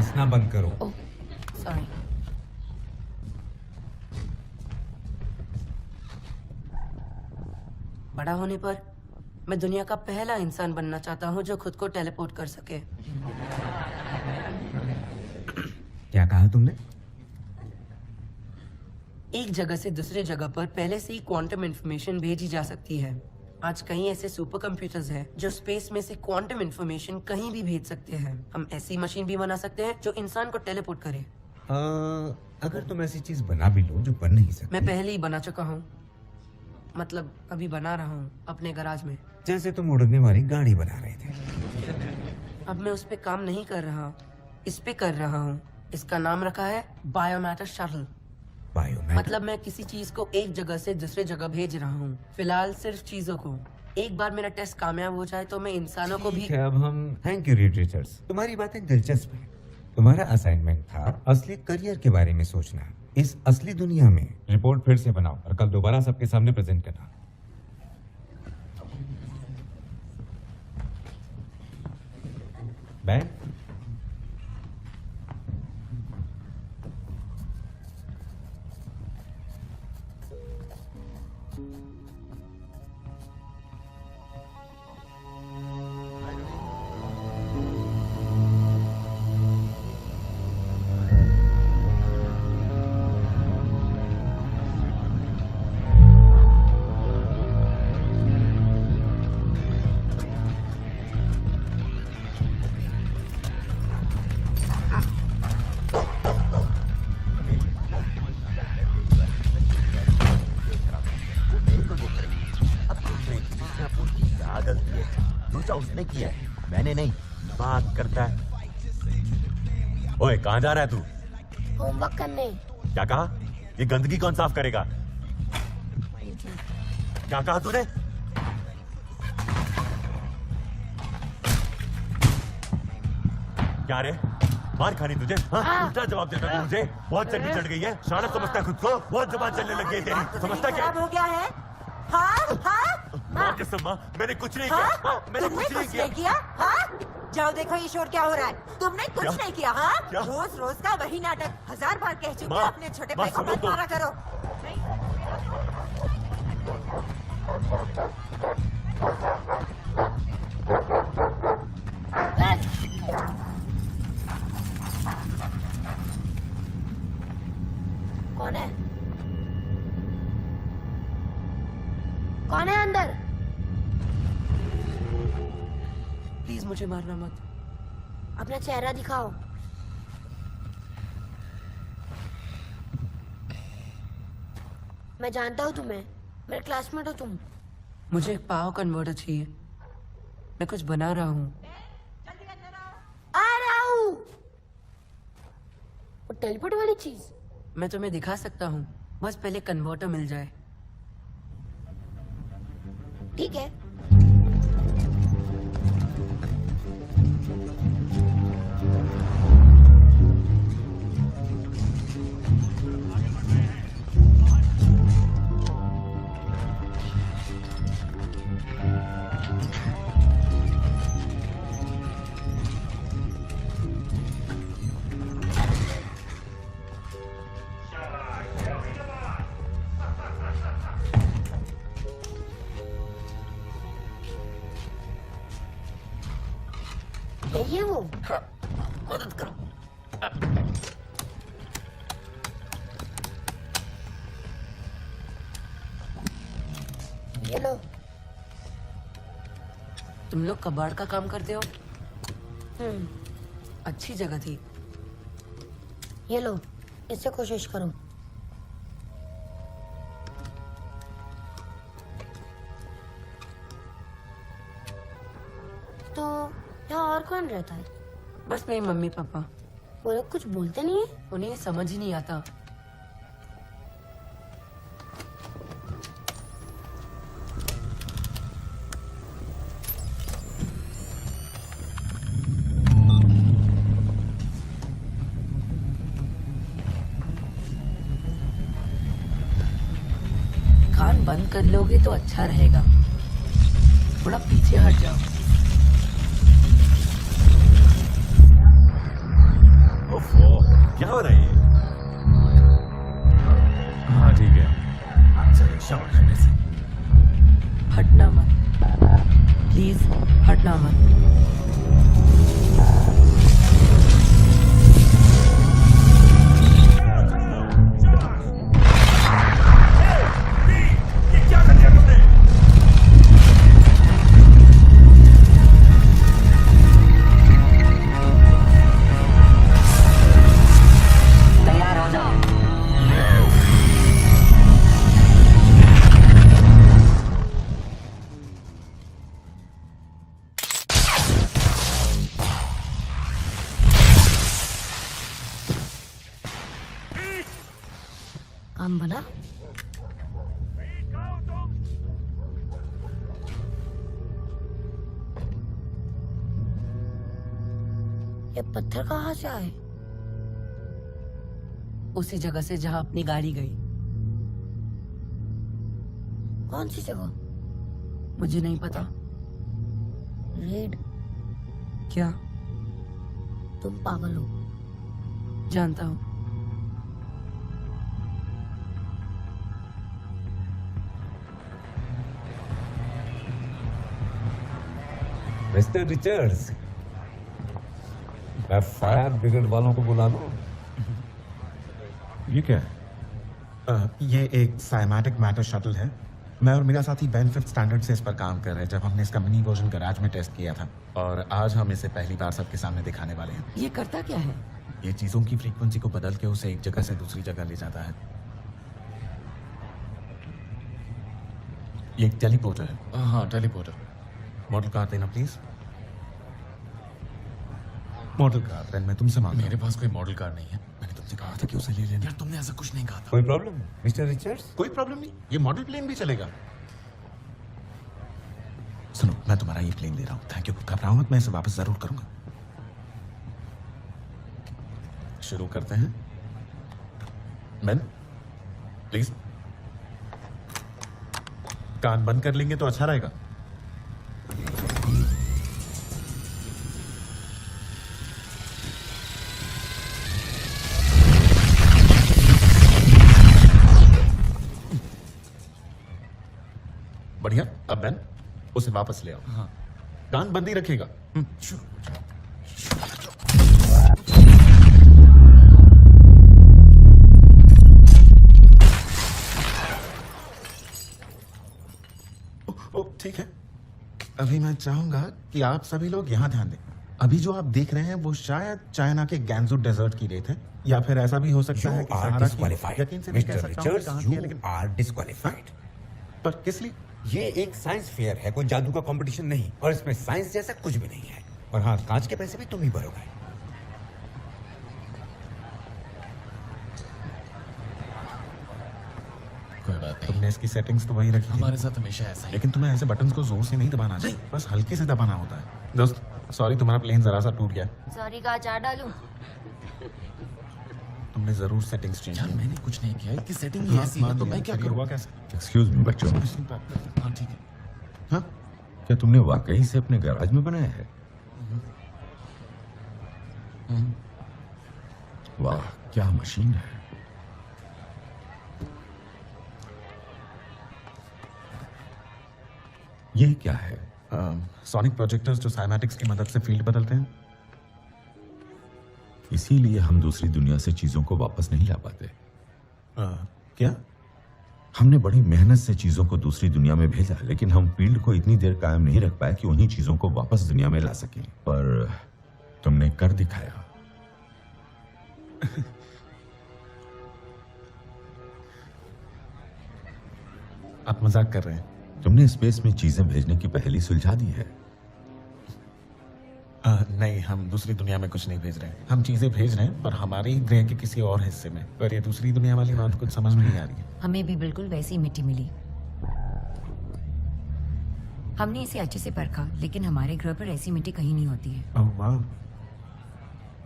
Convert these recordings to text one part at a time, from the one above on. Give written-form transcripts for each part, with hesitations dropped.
हंसना बंद करो। ओह, सॉरी। बड़ा होने पर मैं दुनिया का पहला इंसान बनना चाहता हूँ जो खुद को टेलीपोर्ट कर सके। क्या कहा तुमने? एक जगह से दूसरे जगह पर पहले से ही क्वांटम इंफॉर्मेशन भेजी जा सकती है। आज कई ऐसे सुपर कंप्यूटर्स हैं जो स्पेस में से क्वांटम इंफॉर्मेशन कहीं भी भेज सकते हैं। हम ऐसी मशीन भी बना सकते हैं जो इंसान को टेलीपोर्ट करे। अगर तुम ऐसी चीज बना भी लो जो बन नहीं सकती। मैं पहले ही बना चुका हूँ, मतलब अभी बना रहा हूँ अपने गराज में। जैसे तुम उड़ने वाली गाड़ी बना रहे थे। अब मैं उस पे काम नहीं कर रहा, इस पे कर रहा हूँ। इसका नाम रखा है बायोमैटर शटल। बायोमैटर मतलब मैं किसी चीज को एक जगह से दूसरे जगह भेज रहा हूँ, फिलहाल सिर्फ चीजों को। एक बार मेरा टेस्ट कामयाब हो जाए तो मैं इंसानों को भी। अब हम थैंक यू रीड रिचर्ड्स, तुम्हारी बातें दिलचस्प है। तुम्हारा असाइनमेंट था असली करियर के बारे में सोचना। इस असली दुनिया में रिपोर्ट फिर से बनाओ और कल दोबारा सबके सामने प्रेजेंट करना। बैन उसने किया है, मैंने नहीं। बात करता है। ओए, कहाँ जा रहा है तू? होमवर्क करने। क्या कहा? ये गंदगी कौन साफ करेगा? क्या कहा तूने? क्या रे, मार खानी तुझे? हाँ? उल्टा जवाब देता तू मुझे। बहुत चढ़ी चढ़ गई है, शानत समझता है खुद को। बहुत जुबान चलने लग गई है तेरी। समझता क्या हो गया है? हाँ हाँ माँ कसम माँ, मैंने कुछ नहीं किया। मैंने कुछ नहीं किया। हाँ? जाओ देखो ये शोर क्या हो रहा है। तुमने कुछ क्या? नहीं किया। हाँ? क्या? रोज रोज का वही नाटक। 1000 बार कह चुकी माँ, अपने छोटे माँ, भाई को सुनो मत तो। मारा करो। कौन है? कौन है अंदर? प्लीज मुझे मारना मत। अपना चेहरा दिखाओ। मैं जानता हूँ तुम्हें, मेरे क्लासमेट हो तुम। मुझे एक पावर कन्वर्टर चाहिए, मैं कुछ बना रहा हूँ। आ रहा हूँ। वो टेलीपोर्ट वाली चीज। मैं तुम्हें दिखा सकता हूँ, बस पहले कन्वर्टर मिल जाए। ठीक है। ये वो मदद करो। ये लो। तुम लोग कबाड़ का काम करते हो? हम्म, अच्छी जगह थी। ये लो, इससे कोशिश करो। तो यहाँ और कौन रहता है? बस मेरी मम्मी पापा। वो लोग कुछ बोलते नहीं है? उन्हें समझ ही नहीं आता। कान बंद कर लोगे तो अच्छा रहेगा। थोड़ा पीछे हट जाओ। डरना मत। ये क्या कर दिया तुमने? तैयार हो जाओ। काम बना? ये पत्थर कहाँ से आए? उसी जगह से जहां अपनी गाड़ी गई। कौन सी जगह? मुझे नहीं पता। रेड, क्या? तुम पागल हो। जानता हूँ। मिस्टर रिचर्ड्स, मैं फायर ब्रिगेड वालों को बुला लूं? ये क्या है? ये एक साइमेटिक मैटर शटल है। मैं और मेरा साथी बेन फिफ्थ स्टैंडर्ड से इस पर काम कर रहे हैं जब हमने इसका मिनी वर्जन गैराज में टेस्ट किया था, और आज हम इसे पहली बार सबके सामने दिखाने वाले हैं। ये करता क्या है? ये चीजों की फ्रीक्वेंसी को बदल के उसे एक जगह से दूसरी जगह ले जाता है। ये एक टेलीपोर्टर है। हाँ, टेलीपोर्टर। मॉडल कार देना प्लीज। मॉडल कार बेन, मैं तुमसे मांग रहा मेरे पास कोई मॉडल कार नहीं है। हूं। मैंने तुमसे कहा था कि उसे ले लेना। यार तुमने ऐसा कुछ नहीं कहा था। कोई प्रॉब्लम मिस्टर रिचर्ड्स? कोई प्रॉब्लम नहीं, ये मॉडल प्लेन भी चलेगा। सुनो, मैं तुम्हारा ये प्लेन ले रहा हूँ। Thank you. घबराओ मत, मैं इसे वापस जरूर करूंगा। शुरू करते हैं। बेन प्लीज, कान बंद कर लेंगे तो अच्छा रहेगा। बढ़िया। अब बेन, उसे वापस ले आओ। हाँ। कान बंद ही रखेगा। ठीक है। अभी मैं चाहूंगा कि आप सभी लोग यहाँ ध्यान दें। अभी जो आप देख रहे हैं वो शायद चाइना के गैंजू डेजर्ट की रेत है, या फिर ऐसा भी हो सकता है कि सहारा की। डिस्क्वालिफाइड यकीन से नहीं कह मिस्टर सकता हूँ कि रिचर्ड्स, कहाँ की है, यू लेकिन आर डिस्क्वालिफाइड। पर किस लिए? ये एक साइंस फेयर है, कोई जादू का कंपटीशन नहीं, और इसमें साइंस जैसा कुछ भी नहीं है। और हाँ, कांच के पैसे भी तुम ही भरोगे। कोई बात नहीं, तुमने इसकी सेटिंग्स तो वही रखी थी, हमारे साथ हमेशा ऐसा ही। लेकिन तुम्हें ऐसे बटन्स को जोर से नहीं दबाना चाहिए, बस हल्के से दबाना होता है। दोस्त सॉरी, तुम्हारा प्लेन जरा सा टूट गया। सॉरी का अचार डालूं? तुमने जरूर सेटिंग्स चेंज यार की। मैंने कुछ नहीं किया, इसकी सेटिंग ही ऐसी है तो मैं क्या करूँ? हुआ कैसे? एक्सक्यूज मी बच्चों, हाँ ठीक है। हाँ, क्या तुमने वाकई से अपने गैराज में बनाया है? वाह, क्या मशीन है। ये क्या है? सोनिक प्रोजेक्टर्स जो साइमेटिक्स की मदद से फील्ड बदलते हैं। इसीलिए हम दूसरी दुनिया से चीजों को वापस नहीं ला पाते। क्या? हमने बड़ी मेहनत से चीजों को दूसरी दुनिया में भेजा, लेकिन हम फील्ड को इतनी देर कायम नहीं रख पाए कि उन्हीं चीजों को वापस दुनिया में ला सकें। पर तुमने कर दिखाया। आप मजाक कर रहे हैं? तुमने स्पेस में चीजें भेजने की पहेली सुलझा दी है। नहीं, हम दूसरी दुनिया में कुछ नहीं भेज रहे हैं। हम चीजें भेज रहे हैं, पर हमारे ग्रह के किसी और हिस्से में। पर ये दूसरी दुनिया वाली बात कुछ समझ में नहीं आ रही है। हमें भी बिल्कुल वैसी मिट्टी मिली। हमने इसे अच्छे से परखा, लेकिन हमारे ग्रह पर ऐसी मिट्टी कहीं नहीं होती है। ओह वाह।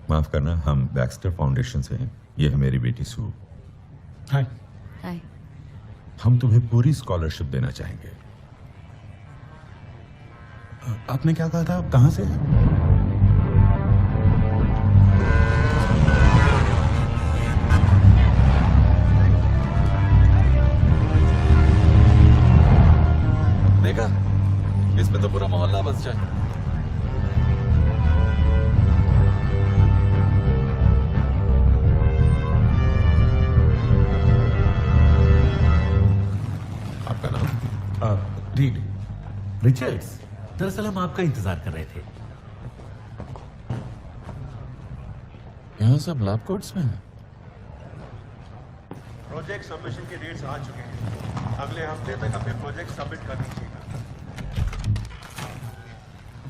माफ करना, हम बैक्स्टर फाउंडेशन से हैं। ये है मेरी बेटी सू। हाय। हाय। हम तुम्हें पूरी स्कॉलरशिप देना चाहेंगे। आपने क्या कहा था? आप कहाँ से हैं? देखा, इसमें तो पूरा मोहल्ला बस जाए। रिचर्ड्स, दरअसल हम आपका इंतजार कर रहे थे। यहाँ सब लैब कोट्स में हैं। प्रोजेक्ट सबमिशन के डेट्स आ चुके हैं। अगले हफ्ते तक अपने प्रोजेक्ट सबमिट कर दीजिएगा।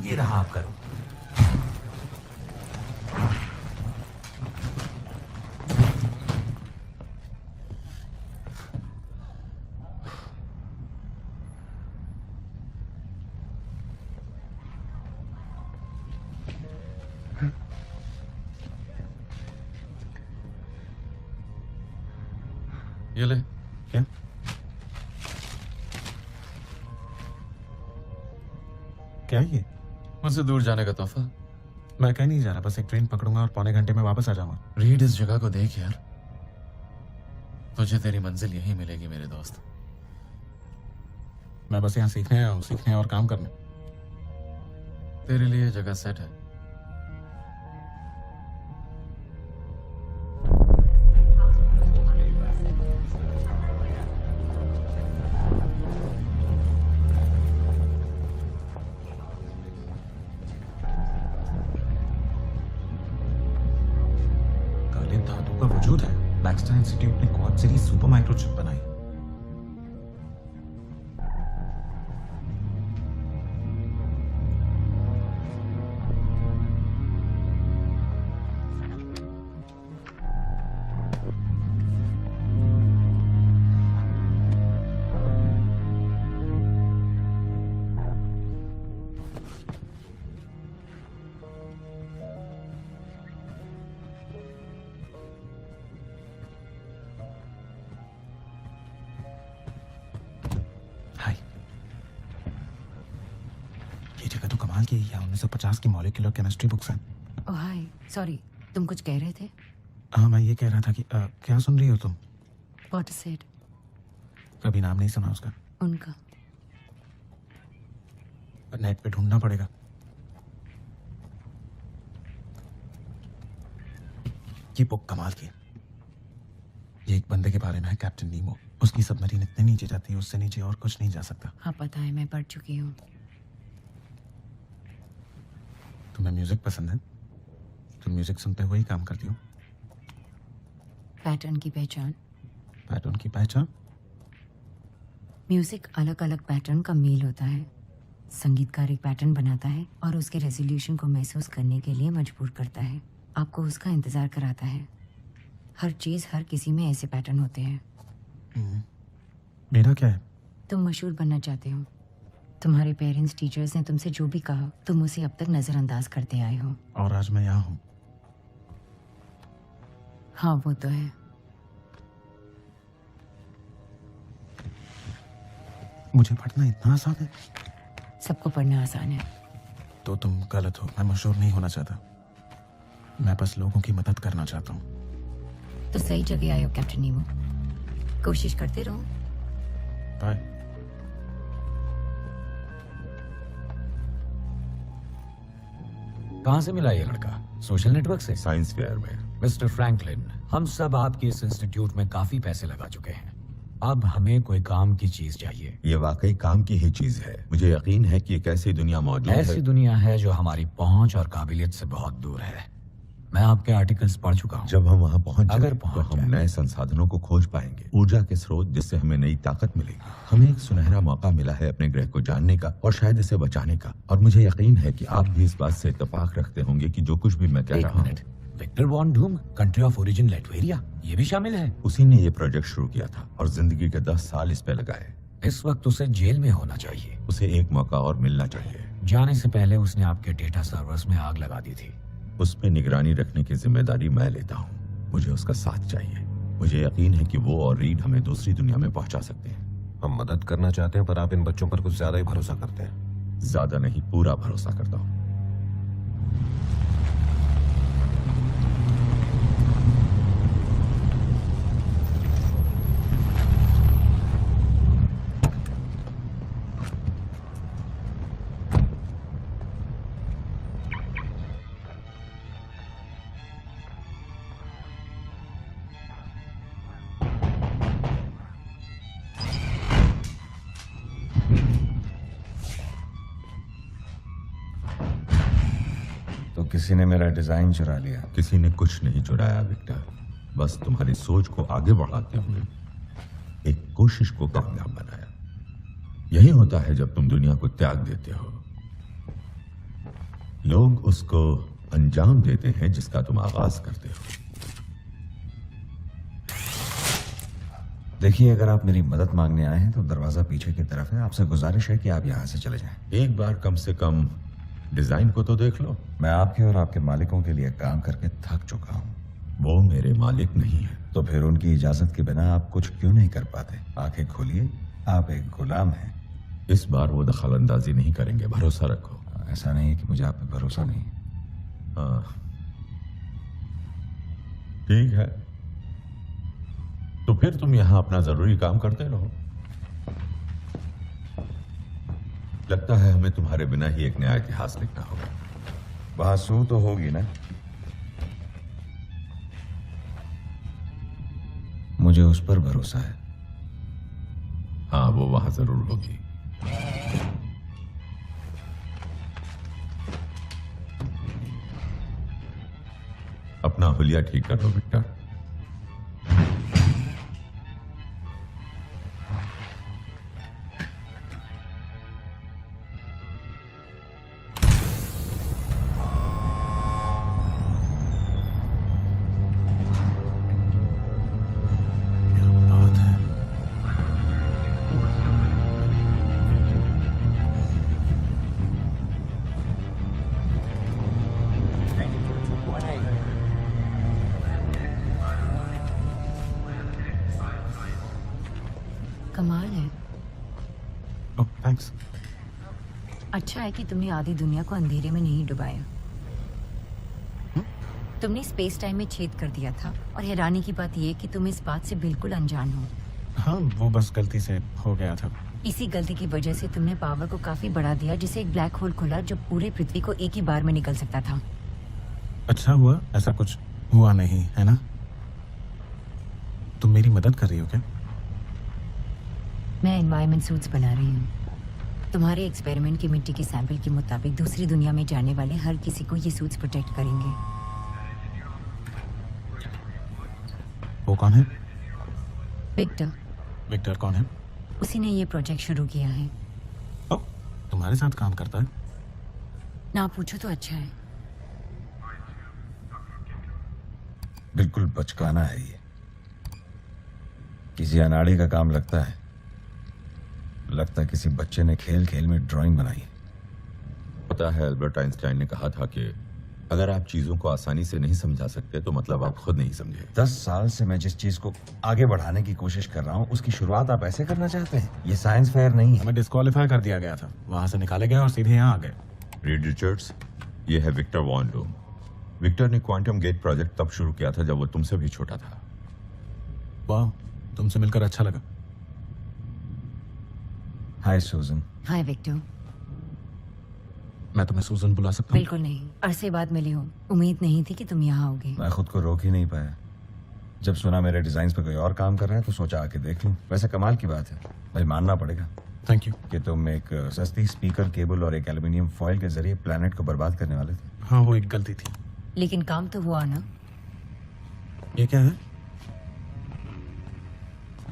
ये रहा आपका रूम। ये ले। क्या? क्या ये? मुझसे दूर जाने का तोहफा। मैं कहीं नहीं जा रहा, बस एक ट्रेन पकड़ूंगा और पौने घंटे में वापस आ जाऊंगा। रीड, इस जगह को देख यार, तुझे तेरी मंजिल यहीं मिलेगी मेरे दोस्त। मैं बस यहाँ सीखने और काम करने। तेरे लिए जगह सेट है। काले धातु का वजूद है। बैक्स्टर इंस्टीट्यूट ने क्वाड सीरीज सुपर माइक्रोचिप बनाई। हाय, ये जगह तो कमाल की है। 1950 की मॉलिक्यूलर केमिस्ट्री बुक्स हैं। ओह हाय, सॉरी, तुम कुछ कह रहे थे? हाँ, मैं ये कह रहा था कि क्या सुन रही हो तुम? What is it? कभी नाम नहीं सुना उसका? उनका? नेट पे ढूंढना पड़ेगा। ये बुक कमाल की है। ये एक बंदे के बारे में है, कैप्टन नीमो। उसकी सबमरीन इतने नीचे जाती है, उससे नीचे और कुछ नहीं जा सकता। हाँ पता है, मैं पढ़ चुकी हूँ। तुम्हें म्यूजिक पसंद है? तुम म्यूजिक सुनते हुए ही काम करती हो? पैटर्न की पहचान। पैटर्न की पहचान? म्यूजिक अलग अलग पैटर्न का मेल होता है। संगीतकार एक पैटर्न बनाता है और उसके रेजोल्यूशन को महसूस करने के लिए मजबूर करता है, आपको उसका इंतजार कराता है। हर चीज, हर किसी में ऐसे पैटर्न होते हैं। मेरा क्या है? तुम मशहूर बनना चाहते हो। तुम्हारे पेरेंट्स, टीचर्स ने तुमसे जो भी कहा, तुम उसे अब तक नजरअंदाज करते आए हो। और आज मैं यहाँ हूँ। हाँ वो तो है। मुझे पढ़ना इतना आसान है? सबको पढ़ना आसान है। तो तुम गलत हो। मैं मशहूर नहीं होना चाहता। मैं बस लोगों की मदद करना चाहता हूँ। तो सही जगह आए हो कैप्टन नीमो। कोशिश करते रहो। बाय। कहाँ से मिला ये लड़का? सोशल नेटवर्क से? साइंस फेयर में। मिस्टर फ्रैंकलिन, हम सब आपके इस इंस्टीट्यूट में काफी पैसे लगा चुके हैं। अब हमें कोई काम की चीज चाहिए। ये वाकई काम की ही चीज है। मुझे यकीन है कि एक ऐसी दुनिया मौजूद ऐसी है। दुनिया है जो हमारी पहुंच और काबिलियत से बहुत दूर है। मैं आपके आर्टिकल्स पढ़ चुका हूँ। जब हम वहाँ पहुँच अगर जाएं, पहुंच तो हम जाएं। नए संसाधनों को खोज पाएंगे, ऊर्जा के स्रोत जिससे हमें नई ताकत मिलेगी। हमें एक सुनहरा मौका मिला है अपने ग्रह को जानने का और शायद इसे बचाने का। और मुझे यकीन है कि आप भी इस बात से इत्तेफाक रखते होंगे कि जो कुछ भी मैं कह एक रहा हूँ, minute, Victor von Doom, country of origin Latveria, ये भी शामिल है। उसी ने ये प्रोजेक्ट शुरू किया था और जिंदगी के 10 साल इस पे लगाए। इस वक्त उसे जेल में होना चाहिए। उसे एक मौका और मिलना चाहिए। जाने से पहले उसने आपके डेटा सर्वर्स में आग लगा दी थी। उस पे निगरानी रखने की जिम्मेदारी मैं लेता हूँ। मुझे उसका साथ चाहिए। मुझे यकीन है कि वो और रीड हमें दूसरी दुनिया में पहुंचा सकते हैं। हम मदद करना चाहते हैं, पर आप इन बच्चों पर कुछ ज्यादा ही भरोसा करते हैं। ज्यादा नहीं, पूरा भरोसा करता हूँ। किसी ने मेरा डिजाइन चुरा लिया। किसी ने कुछ नहीं चुराया विक्टर, बस तुम्हारी सोच को आगे बढ़ाते हुए एक कोशिश को कामयाब बनाया। यही होता है जब तुम दुनिया को त्याग देते हो। लोग उसको अंजाम देते हैं जिसका तुम आगाज करते हो। देखिए, अगर आप मेरी मदद मांगने आए हैं तो दरवाजा पीछे की तरफ है। आपसे गुजारिश है कि आप यहाँ से चले जाएं। एक बार कम से कम डिजाइन को तो देख लो। मैं आपके और आपके मालिकों के लिए काम करके थक चुका हूँ। वो मेरे मालिक नहीं है। तो फिर उनकी इजाजत के बिना आप कुछ क्यों नहीं कर पाते? आंखें खोलिए, आप एक गुलाम हैं। इस बार वो दखल अंदाजी नहीं करेंगे, भरोसा रखो। ऐसा नहीं है कि मुझे आप पे भरोसा नहीं। हाँ ठीक है, तो फिर तुम यहाँ अपना जरूरी काम करते रहो। लगता है हमें तुम्हारे बिना ही एक नया इतिहास लिखना होगा। बहसू तो होगी ना? मुझे उस पर भरोसा है। हाँ, वो वहां जरूर होगी। अपना हुलिया ठीक कर लो विक्टर। कमाल है। ओह थैंक्स। अच्छा है कि तुमने आधी दुनिया को अंधेरे में नहीं डुबाया। तुमने स्पेस टाइम में छेद कर दिया था, और हैरानी की बात यह कि तुम इस बात से बिल्कुल अनजान हो। हाँ, वो बस गलती से हो गया था। इसी गलती की वजह से तुमने पावर को काफी बढ़ा दिया, जिससे एक ब्लैक होल खुला जो पूरे पृथ्वी को एक ही बार में निकल सकता था। अच्छा हुआ ऐसा कुछ हुआ नहीं, है ना? तुम मेरी मदद कर रही हो क्या? मैं एनवायरमेंट सूट्स बना रही हूँ। तुम्हारे एक्सपेरिमेंट की मिट्टी के सैंपल के मुताबिक दूसरी दुनिया में जाने वाले हर किसी को ये सूट्स प्रोटेक्ट करेंगे। वो कौन है? विक्टर। विक्टर कौन है? उसी ने ये प्रोजेक्ट शुरू किया है। ओ, तुम्हारे साथ काम करता है? ना पूछो तो अच्छा है। बिल्कुल बचकाना है ये। किसी अनाड़ी का काम लगता है। लगता है किसी बच्चे ने खेल खेल में ड्राइंग बनाई। पता है, अल्बर्ट आइंस्टाइन ने कहा था कि अगर आप चीजों को आसानी से नहीं समझा सकते तो मतलब आप खुद नहीं समझे। 10 साल से मैं जिस चीज को आगे बढ़ाने की कोशिश कर रहा हूँ उसकी शुरुआत आप ऐसे करना चाहते हैं? ये साइंस फेयर नहीं है। हमें डिस्क्वालीफाई कर दिया गया था, वहां से निकाले गए और सीधे यहाँ आ गए। रीड रिचर्ड्स, ये है विक्टर वॉन लूम। विक्टर ने क्वांटम गेट प्रोजेक्ट तब शुरू किया था जब वो तुमसे भी छोटा था। वाह, तुमसे मिलकर अच्छा लगा। हाय सूजन। हाय विक्टर। मैं तुम्हें सूजन बुला सकता हूँ? बिल्कुल नहीं, अरसे बाद मिले हो। उम्मीद नहीं थी कि तुम यहाँ आओगे। मैं खुद को रोक ही नहीं पाया। जब सुना मेरे डिजाइन पे कोई और काम कर रहा है तो सोचा आके देख लूं। वैसे कमाल की बात है, भाई मानना पड़ेगा थैंक यू कि तुम एक सस्ती स्पीकर केबल और एक एल्यूमिनियम फॉइल के जरिए प्लेनेट को बर्बाद करने वाले थे। हाँ, वो एक गलती थी। लेकिन काम तो हुआ ना। ये क्या है?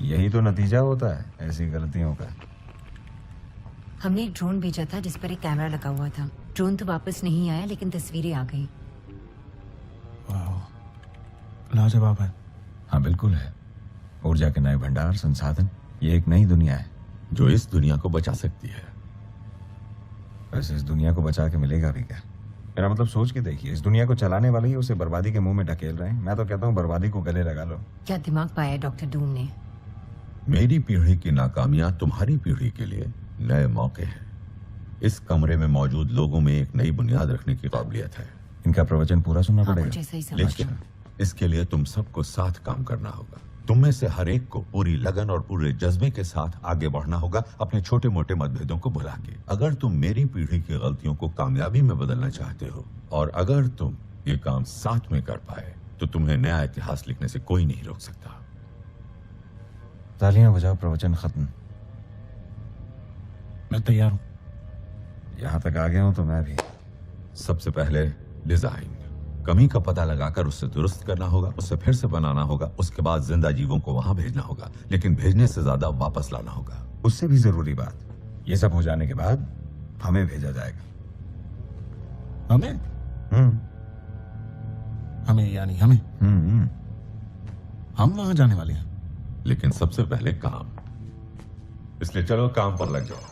यही तो नतीजा होता है ऐसी गलतियों का। हमने एक ड्रोन भेजा था जिस पर एक कैमरा लगा हुआ था। ड्रोन तो वापस नहीं आया, लेकिन तस्वीरें आ गई। वाह, लाजवाब है। हाँ बिल्कुल है। ऊर्जा के नए भंडार, संसाधन, ये एक नई दुनिया है जो इस दुनिया को बचा सकती है। वैसे इस दुनिया को बचा के मिलेगा भी क्या? मेरा मतलब सोच के देखिए, इस दुनिया को चलाने वाले ही उसे बर्बादी के मुंह में ढकेल रहे हैं। मैं तो कहता हूँ बर्बादी को गले लगा लो। क्या दिमाग पाया डॉक्टर डूम ने। मेरी पीढ़ी की नाकामियां तुम्हारी पीढ़ी के लिए नए मौके हैं। इस कमरे में मौजूद लोगों में एक नई बुनियाद रखने की काबिलियत है। इनका प्रवचन पूरा सुनना हाँ, पड़ेगा। मुझे सही समझ। लेकिन इसके लिए तुम सबको साथ काम करना होगा। तुम में से हर एक को पूरी लगन और पूरे जज्बे के साथ आगे बढ़ना होगा, अपने छोटे मोटे मतभेदों को भुला के। अगर तुम मेरी पीढ़ी की गलतियों को कामयाबी में बदलना चाहते हो, और अगर तुम ये काम साथ में कर पाए, तो तुम्हें नया इतिहास लिखने से कोई नहीं रोक सकता। तालियां बजाओ, प्रवचन खत्म। मैं तैयार हूँ। यहाँ तक आ गया हूँ तो मैं भी। सबसे पहले डिजाइन। कमी का पता लगाकर उससे दुरुस्त करना होगा, उससे फिर से बनाना होगा, उसके बाद जिंदा जीवों को वहां भेजना होगा, लेकिन भेजने से ज्यादा वापस लाना होगा। उससे भी जरूरी बात, ये सब हो जाने के बाद हमें भेजा जाएगा। हमें? हमें यानी हमें? हम वहां जाने वाले हैं। लेकिन सबसे पहले काम, इसलिए चलो काम पर लग जाओ।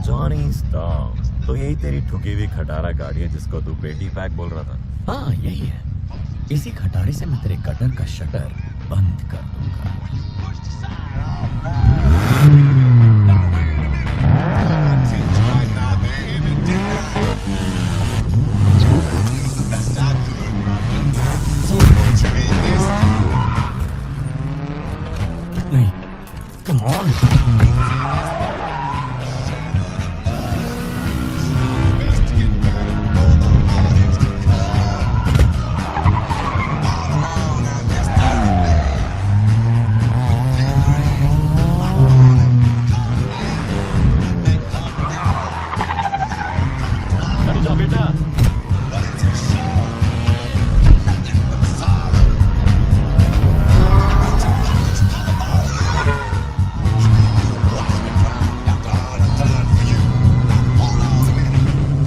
जॉनी स्टॉप, तो यही तेरी ठुकी हुई खटारा गाड़ी है जिसको तू पेटी पैक बोल रहा था? हाँ यही है। इसी खटारे से मैं तेरे कटर का शटर बंद कर दूंगा। नहीं, come on.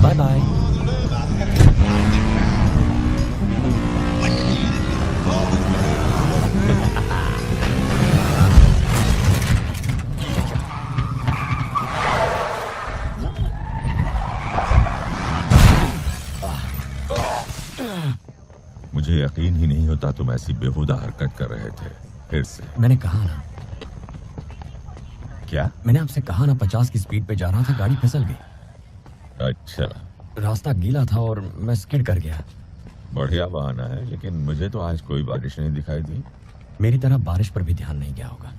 Bye bye. मुझे यकीन ही नहीं होता तुम ऐसी बेहुदा हरकत कर रहे थे। फिर से मैंने कहा ना, क्या? मैंने आपसे कहा ना 50 की स्पीड पे जा रहा था, गाड़ी फिसल गई। अच्छा, रास्ता गीला था और मैं स्किड कर गया। बढ़िया बहाना है, लेकिन मुझे तो आज कोई बारिश नहीं दिखाई दी। मेरी तरह बारिश पर भी ध्यान नहीं गया होगा।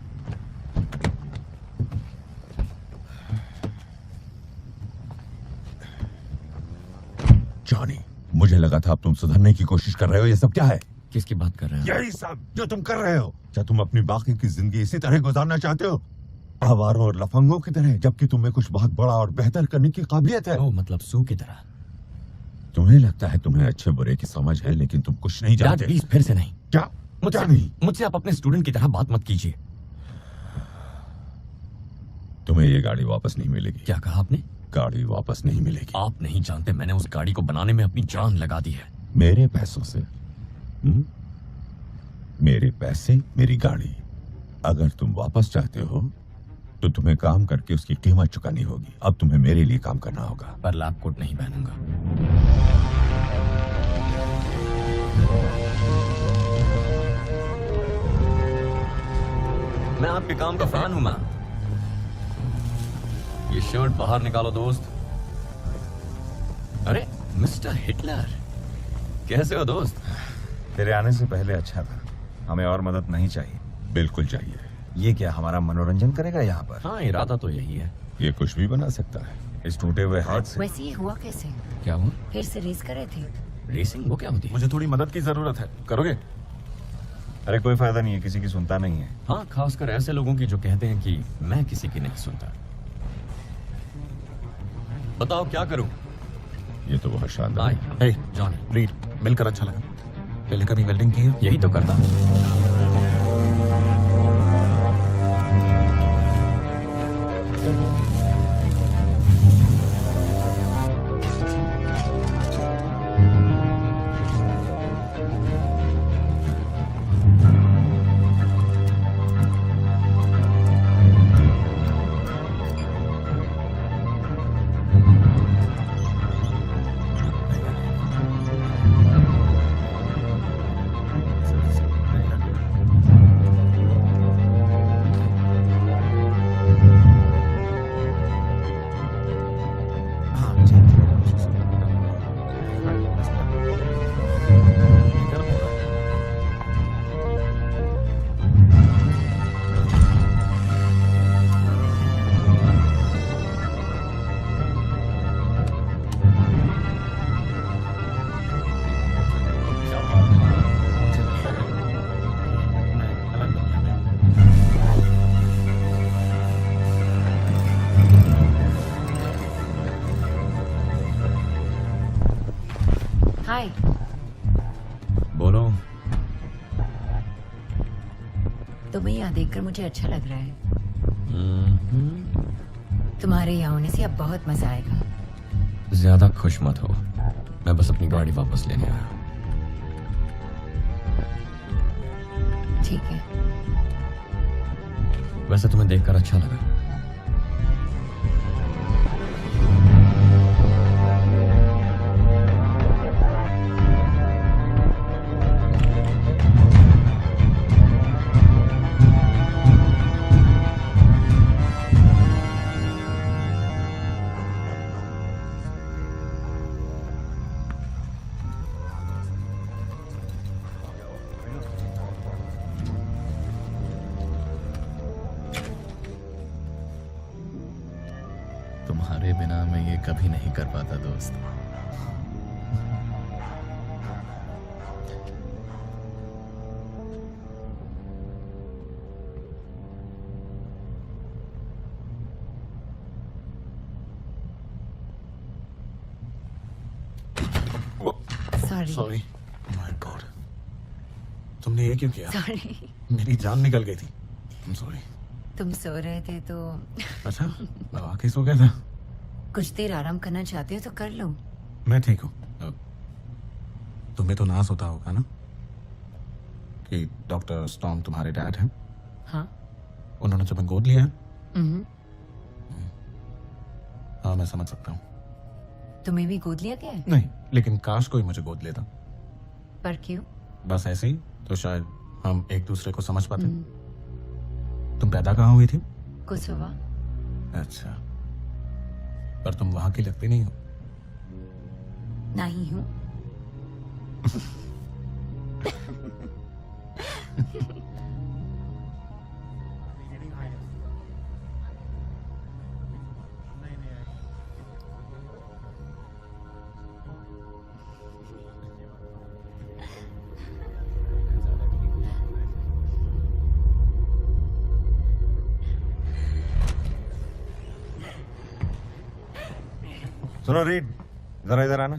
जॉनी, मुझे लगा था अब तुम सुधरने की कोशिश कर रहे हो। ये सब क्या है? किसकी बात कर रहे हैं? यही सब जो तुम कर रहे हो। क्या तुम अपनी बाकी की जिंदगी इसी तरह गुजारना चाहते हो, आवारों और लफंगों की तरह, जबकि तुम्हें कुछ बहुत बड़ा और बेहतर करने की काबिलियत है? ओ, मतलब सू की तरह। तुम्हें लगता है तुम्हें अच्छे बुरे की समझ है, लेकिन तुम कुछ नहीं जानते। प्लीज फिर से नहीं। क्या? मुझे नहीं। मुझसे आप अपने स्टूडेंट की तरह बात मत कीजिए। तुम्हें ये गाड़ी वापस नहीं मिलेगी। क्या कहा आपने? गाड़ी वापस नहीं मिलेगी। आप नहीं जानते मैंने उस गाड़ी को बनाने में अपनी जान लगा दी है। मेरे पैसों से? मेरे पैसे, मेरी गाड़ी। अगर तुम वापस चाहते हो तो तुम्हें काम करके उसकी कीमत चुकानी होगी। अब तुम्हें मेरे लिए काम करना होगा। पर लैब कोट नहीं पहनूंगा। मैं आपके काम का फैन हूं। मैं ये शर्ट बाहर निकालो दोस्त। अरे मिस्टर हिटलर, कैसे हो दोस्त? तेरे आने से पहले अच्छा था। हमें और मदद नहीं चाहिए। बिल्कुल चाहिए। ये क्या हमारा मनोरंजन करेगा यहाँ पर? हाँ, इरादा तो यही है। ये कुछ भी बना सकता है। इस टूटे हुए हाथ से। वैसे ये हुआ कैसे? क्या हुआ? फिर से रेस कर रहे थे? रेसिंग वो क्या होती है? मुझे थोड़ी मदद की जरूरत है, करोगे? अरे कोई फायदा नहीं है, किसी की सुनता नहीं है। हाँ, खासकर ऐसे लोगों की जो कहते हैं कि मैं किसी की नहीं सुनता। बताओ क्या करूं? ये तो बहुत शानदार है। हे जॉनी, रीड, मिलकर अच्छा लगा। पहले कभी वेल्डिंग की है? यही तो करता हूं। तुम्हें यहाँ देखकर मुझे अच्छा लग रहा है। तुम्हारे यहाँ होने से अब बहुत मजा आएगा। ज्यादा खुश मत हो, मैं बस अपनी गाड़ी वापस लेने आया। ठीक है। वैसे तुम्हें देखकर अच्छा लगा। तुम्हारे बिना मैं ये कभी नहीं कर पाता दोस्त। सॉरी। सॉरी। माय गॉड, तुमने ये क्यों किया? सॉरी। मेरी जान निकल गई थी। I'm sorry। तुम सो रहे थे तो अच्छा, मैं वाकई सो गया था। कुछ देर आराम करना चाहते हो तो कर लो। मैं ठीक हूँ। तुम्हें तो नाज होता होगा ना कि डॉक्टर स्टॉर्म तुम्हारे डैड हैं। हाँ। उन्होंने तुम्हें गोद लिया है। हम्म। हाँ, मैं समझ सकता हूँ। तुम्हें भी गोद लिया गया है? नहीं, लेकिन काश कोई मुझे गोद लेता। पर क्यों? बस ऐसे ही, तो शायद हम एक दूसरे को समझ पाते। तुम पैदा कहाँ हुई थी? कुछ हुआ? अच्छा, पर तुम वहां की लगती नहीं हो। नहीं हूँ। सुनो रीड, जरा इधर आना।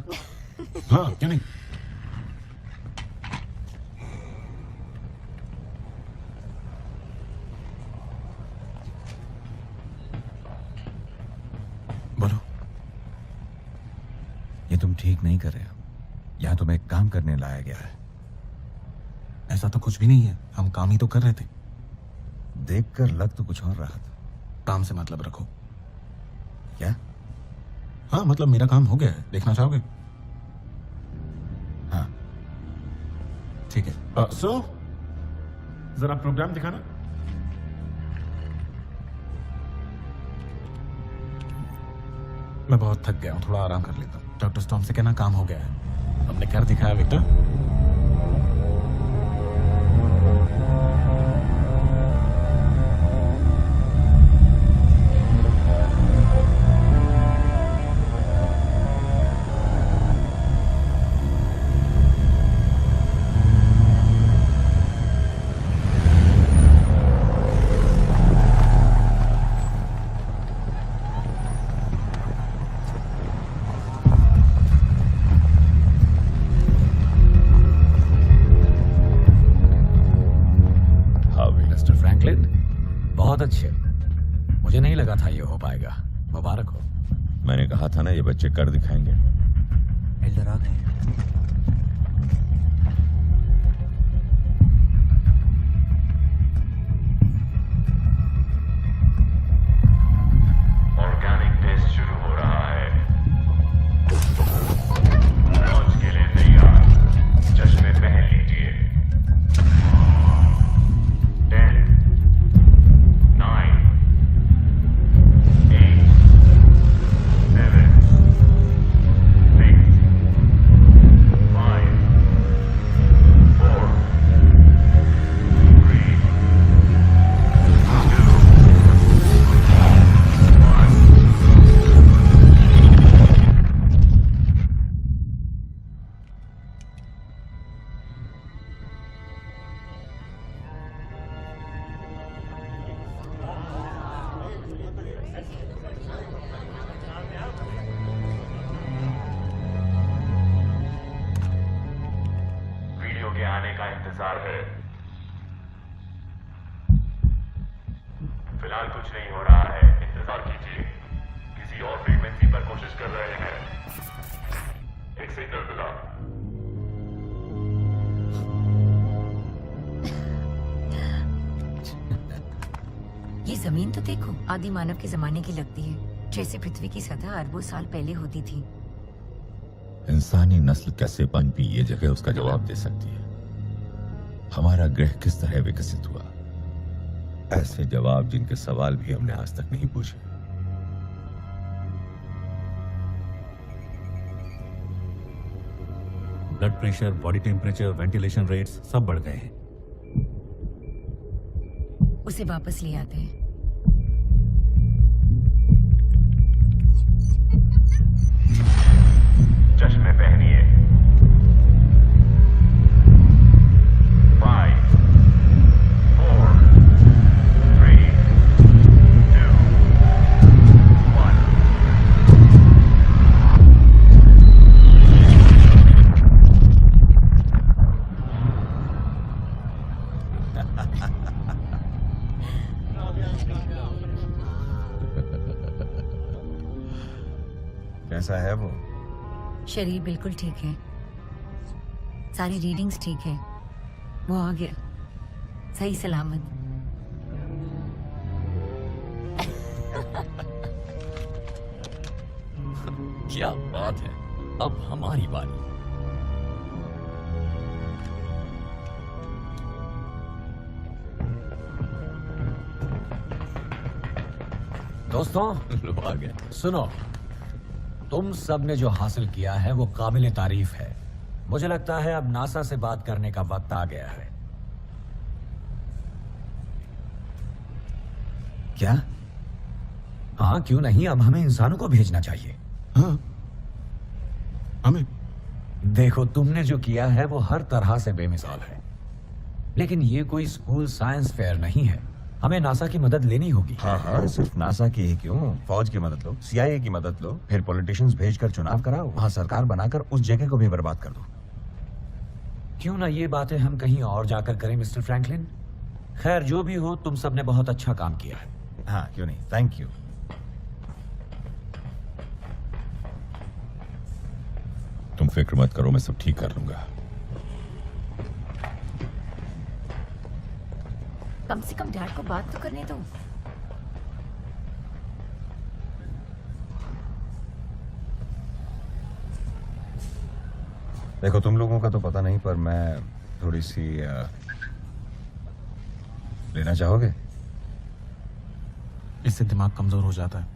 हाँ, क्यों नहीं। बोलो। ये तुम ठीक नहीं कर रहे हो। यहाँ तुम्हें एक काम करने लाया गया है। ऐसा तो कुछ भी नहीं है, हम काम ही तो कर रहे थे। देखकर लग तो कुछ और रहा था। काम से मतलब रखो। क्या? हाँ, मतलब मेरा काम हो गया है। देखना चाहोगे? हाँ, ठीक है। सो जरा प्रोग्राम दिखाना। मैं बहुत थक गया हूँ, थोड़ा आराम कर लेता हूँ। डॉक्टर स्टॉर्म से कहना काम हो गया है। हमने कर दिखाया विक्टर। मिस्टर फ्रैंकलिन, बहुत अच्छे। मुझे नहीं लगा था ये हो पाएगा। मुबारक हो। मैंने कहा था ना, ये बच्चे कर दिखाएंगे। एल्डर आ गए। ऑर्गेनिक टेस्ट शुरू हो रहा है। लॉन्च के लिए तैयार। चश्मे पहन लीजिए। 10, 9, 8, 7, 6, 5, 4, 3, 2, 1। वीडियो के आने का इंतजार है। फिलहाल कुछ नहीं हो रहा है, इंतजार कीजिए। किसी और फ्रीक्वेंसी पर कोशिश कर रहे हैं। एक सिग्नल मिला। ये जमीन तो देखो, आदि मानव के जमाने की लगती है, जैसे पृथ्वी की सतह अरबों साल पहले होती थी। इंसानी नस्ल कैसे पनपी, ये जगह उसका जवाब दे सकती है। हमारा ग्रह किस तरह विकसित हुआ, ऐसे जवाब जिनके सवाल भी हमने आज तक नहीं पूछे। Blood pressure, body temperature, ventilation rates सब बढ़ गए हैं। उसे वापस ले आते हैं। चश्मे पहनिए। 5 4 3 2 1। कैसा है वो? शरीर बिल्कुल ठीक है, सारी रीडिंग्स ठीक है, वो आ गया सही सलामत। क्या बात है, अब हमारी बारी। दोस्तों लो आ गए। सुनो, तुम सब ने जो हासिल किया है वो काबिल तारीफ है। मुझे लगता है अब नासा से बात करने का वक्त आ गया है। क्या? हाँ, क्यों नहीं, अब हमें इंसानों को भेजना चाहिए। हाँ, हमें। देखो, तुमने जो किया है वो हर तरह से बेमिसाल है, लेकिन ये कोई स्कूल साइंस फेयर नहीं है। हमें नासा की मदद लेनी होगी। हाँ हाँ, सिर्फ नासा की ही क्यों, फौज की मदद लो, CIA की मदद लो, फिर पॉलिटिशियंस भेजकर चुनाव कराओ, वहां सरकार बनाकर उस जगह को भी बर्बाद कर दो। क्यों ना ये बातें हम कहीं और जाकर करें, मिस्टर फ्रैंकलिन। खैर, जो भी हो, तुम सब ने बहुत अच्छा काम किया है। हाँ, क्यों नहीं, थैंक यू। तुम फिक्र मत करो, मैं सब ठीक कर लूंगा। कम से कम डैड को बात तो करने दो। देखो, तुम लोगों का तो पता नहीं, पर मैं थोड़ी सी लेना चाहोगे? इससे दिमाग कमजोर हो जाता है।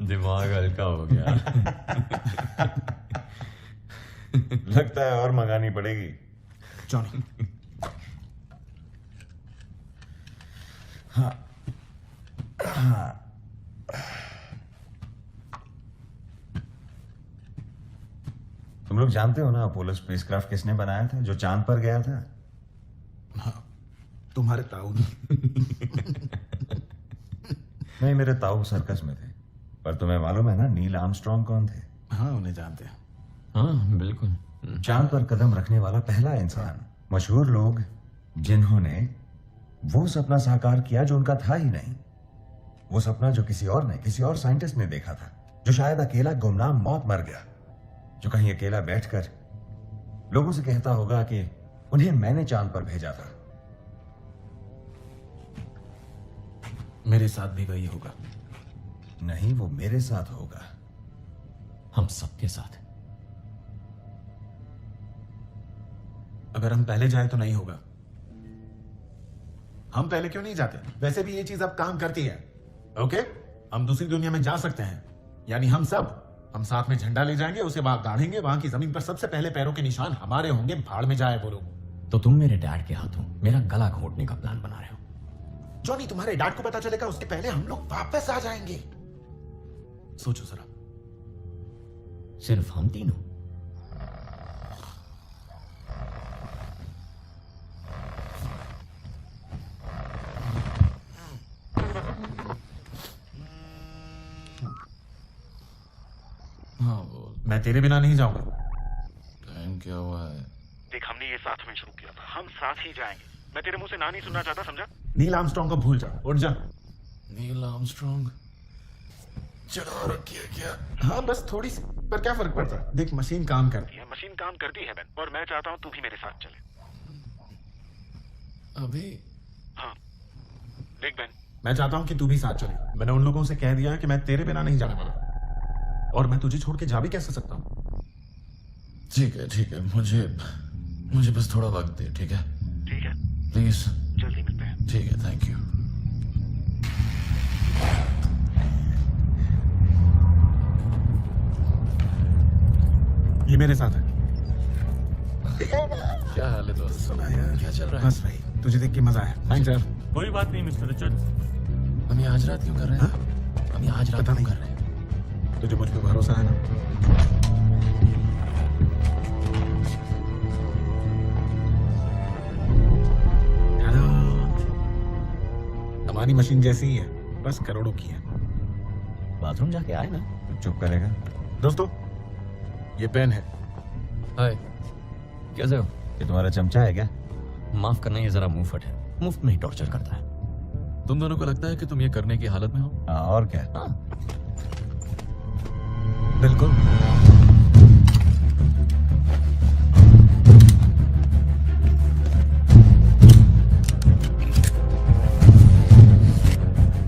दिमाग हल्का हो गया। लगता है और मंगानी पड़ेगी। जॉनी, तुम लोग जानते हो ना अपोलो स्पेसक्राफ्ट किसने बनाया था, जो चांद पर गया था? तुम्हारे ताऊ। नहीं, मेरे ताऊ सर्कस में थे। पर तुम्हें मालूम है ना नील आर्मस्ट्रॉन्ग कौन थे? हाँ, उन्हें जानते हैं। हाँ बिल्कुल। चांद पर कदम रखने वाला पहला इंसान। मशहूर लोग जिन्होंने वो सपना साकार किया जो उनका था ही नहीं, वो सपना जो किसी और ने, किसी और साइंटिस्ट ने देखा था, जो शायद अकेला गुमनाम मौत मर गया, जो कहीं अकेला बैठकर लोगों से कहता होगा कि उन्हें मैंने चांद पर भेजा था। मेरे साथ भी वही होगा। नहीं, वो मेरे साथ होगा। हम सबके साथ। अगर हम पहले जाए तो नहीं होगा। हम पहले क्यों नहीं जाते? वैसे भी ये चीज अब काम करती है। ओके, हम दूसरी दुनिया में जा सकते हैं, यानी हम साथ में झंडा ले जाएंगे, उसे वहां गाड़ेंगे, वहां की जमीन पर सबसे पहले पैरों के निशान हमारे होंगे। भाड़ में जाए वो लोग। तो तुम मेरे डैड के हाथों मेरा गला घोटने का प्लान बना रहे हो? जॉनी, तुम्हारे डैड को पता चलेगा उसके पहले हम लोग वापस आ जाएंगे। सोचो जरा। सिर्फ हम तीनों? हाँ, वो मैं तेरे बिना नहीं जाऊंगा। टाइम क्या हुआ है? देख, हमने ये साथ में शुरू किया था, हम साथ ही जाएंगे। मैं तेरे मुंह से ना नहीं सुनना चाहता, समझा? नील आर्मस्ट्रॉन्ग को भूल जा, उठ जा। नील आर्मस्ट्रॉन्ग चढ़ा रखी है क्या? हाँ बस थोड़ी सी, पर क्या फर्क पड़ता है? देख मशीन काम करती है। मशीन काम करती है बेन, और मैं चाहता हूँ तू भी मेरे साथ चले। अभी? हाँ देख बेन, मैं चाहता हूँ कि तू भी साथ चले। मैंने उन लोगों से कह दिया कि मैं तेरे बिना नहीं जाने वाला, और मैं तुझे छोड़ के जा भी कैसे सकता हूँ? ठीक है, मुझे बस थोड़ा वक्त दे, ठीक है? ठीक है, प्लीज। जल्दी मिलते हैं। ठीक है, थैंक यू। ये मेरे साथ है। क्या हाल है दोस्त? सुना यार, क्या चल रहा है? बस भाई, तुझे देख के मजा आया। थैंक्स यार। कोई बात नहीं मिस्टर रिचर्ड। हम ये आज रात क्यों कर रहे हैं? हम ये आज रात पता क्यों नहीं। कर रहे हैं? तुझे मुझ पे भरोसा है ना? हेलो। हमारी मशीन जैसी ही है, बस करोड़ों की है। बाथरूम जाके आए ना, तो चुप करेगा। दोस्तों, ये पेन है। हाय, कैसे हो? ये तुम्हारा चमचा है क्या? माफ करना, ये जरा मुंहफट है, मुफ्त में ही टॉर्चर करता है। तुम दोनों को लगता है कि तुम ये करने की हालत में हो? हाँ, और क्या? बिल्कुल।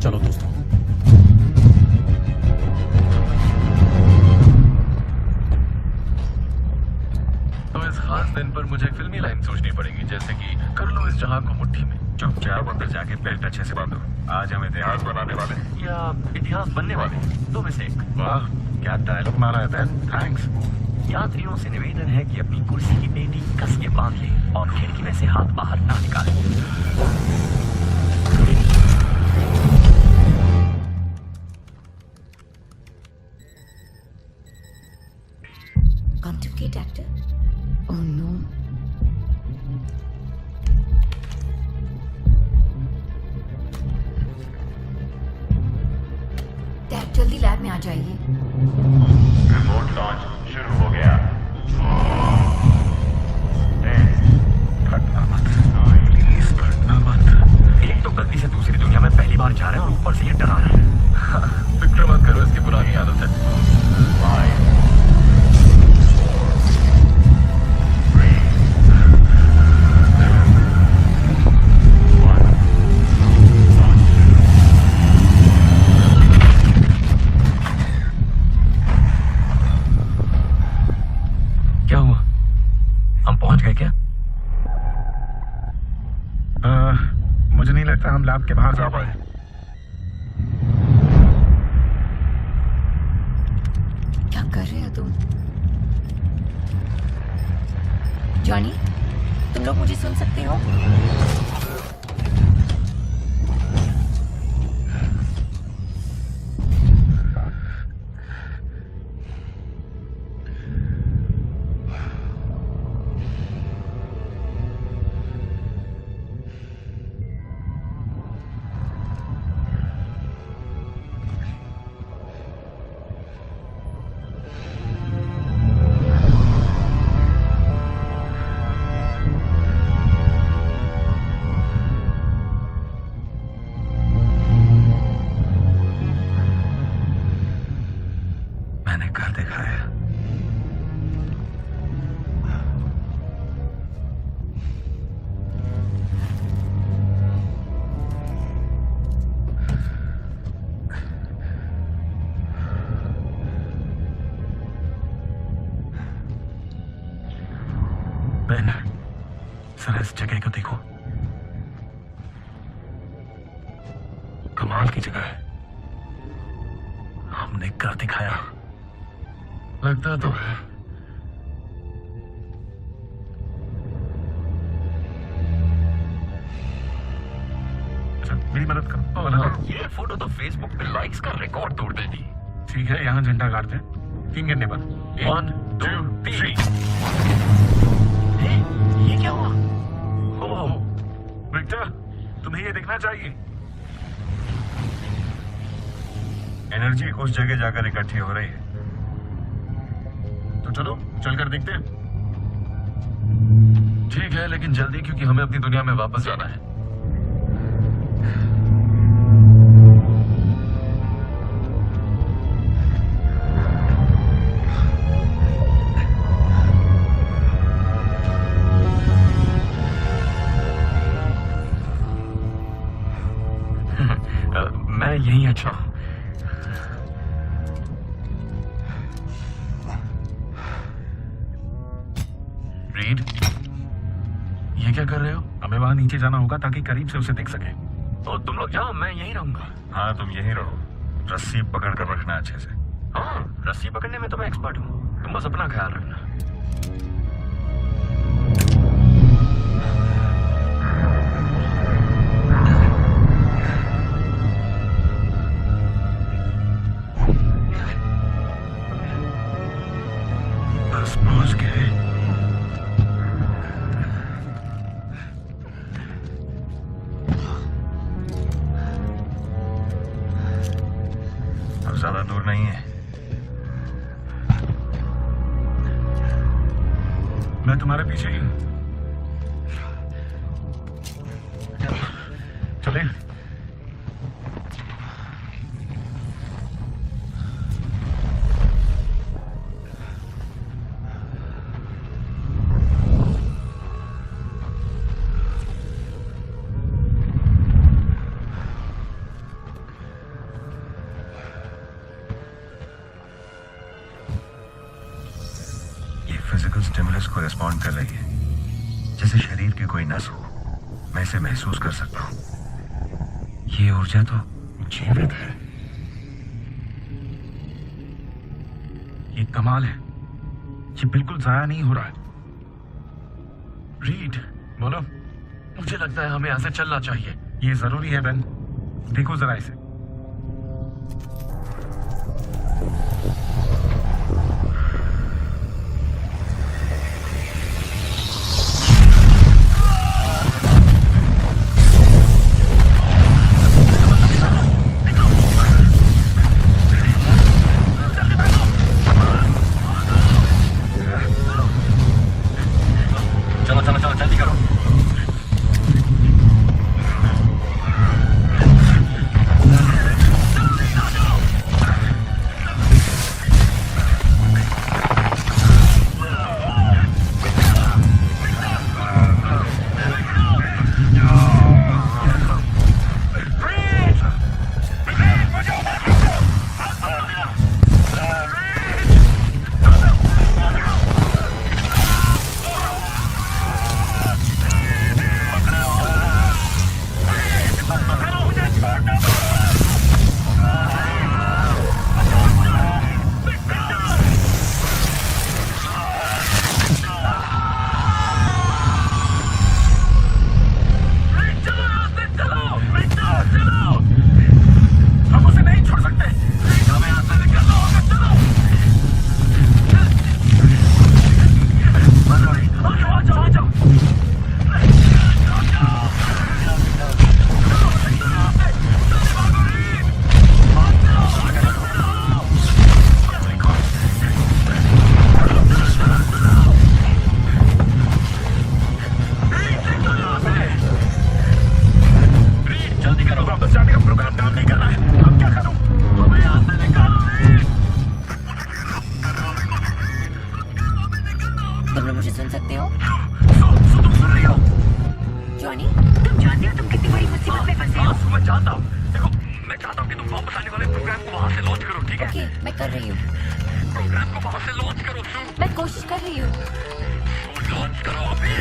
चलो दोस्तों, तो इस खास दिन पर मुझे एक फिल्मी लाइन सोचनी पड़ेगी, जैसे कि कर लो इस जहां को मुट्ठी में। चुपचाप अंदर जाके बेल्ट अच्छे से बांधो। आज हम इतिहास बनाने वाले हैं। या इतिहास बनने वाले, दो में से एक। वाह, क्या डायलॉग मारा है बेन, थैंक्स। यात्रियों से निवेदन है कि अपनी कुर्सी की पेटी कस के बांध लें और खिड़की में से हाथ बाहर ना निकालें। Conjugate actor? Oh no. Dad जल्दी लैब में आ जाइए। रिमोट लॉन्च शुरू हो गया। घटना मत, प्लीज घटना मत। एक तो गलती से दूसरी दुनिया में पहली बार जा रहे हैं और ऊपर से ये डरा रहा है। फिक्र मत करो, इसकी पुरानी आदत है। क्या हुआ? हम पहुंच गए क्या? मुझे नहीं लगता हम लैब के बाहर जा पाए। क्या कर रहे हो तुम? जॉनी, तुम लोग मुझे सुन सकते हो? मैंने घर देखा है। बेन, जरा इस जगह को देखो, कमाल की जगह है। हमने घर दिखाया, लगता तो है। मेरी मदद करो। ये फोटो तो फेसबुक पे लाइक्स का रिकॉर्ड तोड़ देगी। ठीक है, यहाँ झंडा गाड़ते हैं। 3 गिनने पर 1, 2, 3। ये क्या हुआ? ओह, विक्टर, तुम्हें ये देखना चाहिए। एनर्जी उस जगह जाकर इकट्ठी हो रही है। तो चलो चलकर देखते हैं। ठीक है, लेकिन जल्दी, क्योंकि हमें अपनी दुनिया में वापस जाना है। मैं यहीं अच्छा हूं। रीड, ये क्या कर रहे हो? हमें वहां नीचे जाना होगा ताकि करीब से उसे देख सके। तो तुम लोग जाओ, मैं यहीं रहूंगा। हाँ, तुम यहीं रहो, रस्सी पकड़ कर रखना अच्छे से। हाँ, रस्सी पकड़ने में तो मैं एक्सपर्ट हूँ, तुम बस अपना ख्याल रखना। बस पहुंच गए। अब ज्यादा दूर नहीं है। मैं तुम्हारे पीछे ही हूं। चले। फिजिकल स्टिमुलस को रिस्पॉन्ड कर रही है, जैसे शरीर की कोई नस हो। मैं इसे महसूस कर सकता हूं। ये ऊर्जा तो जीवित है। ये कमाल है, ये बिल्कुल जाया नहीं हो रहा है। रीड, बोलो। मुझे लगता है हमें यहाँ से चलना चाहिए। ये जरूरी है बेन, देखो जरा इसे। तुम लोग मुझे सुन सकते हो? सुन रही हो? जॉनी, तुम जानते हो तुम कितनी बड़ी मुसीबत में फंसे हो? मैं जानता हूँ। देखो, मैं चाहता हूँ कि तुम वापस आने वाले प्रोग्राम को वहाँ से लॉन्च करो, ठीक है? ओके, मैं कर रही हूँ। प्रोग्राम को वहाँ से लॉन्च करो, मैं कोशिश कर रही हूँ। लॉन्च करो अभी।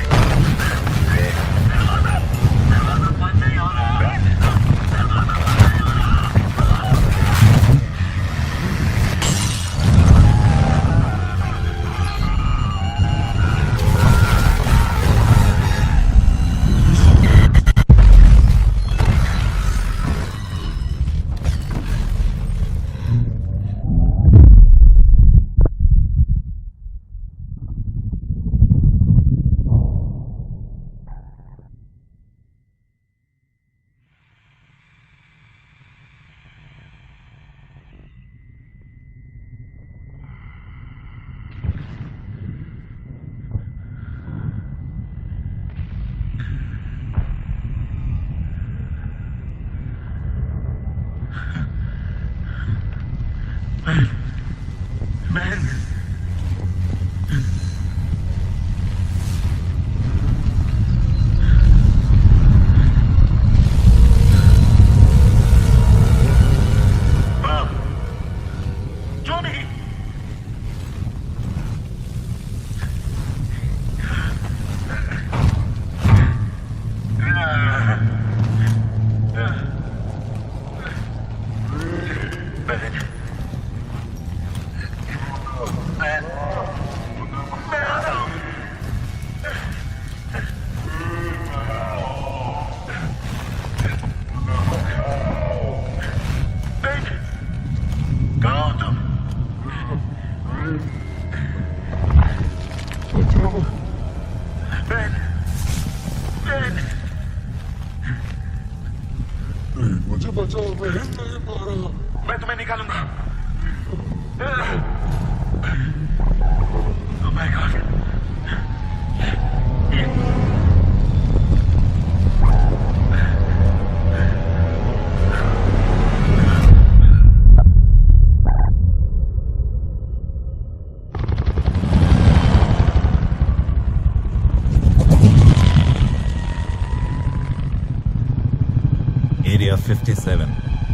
मुझे बचाओ, बहन नहीं मारा। मैं तुम्हें निकालूंगा। Oh my God. एरिया 57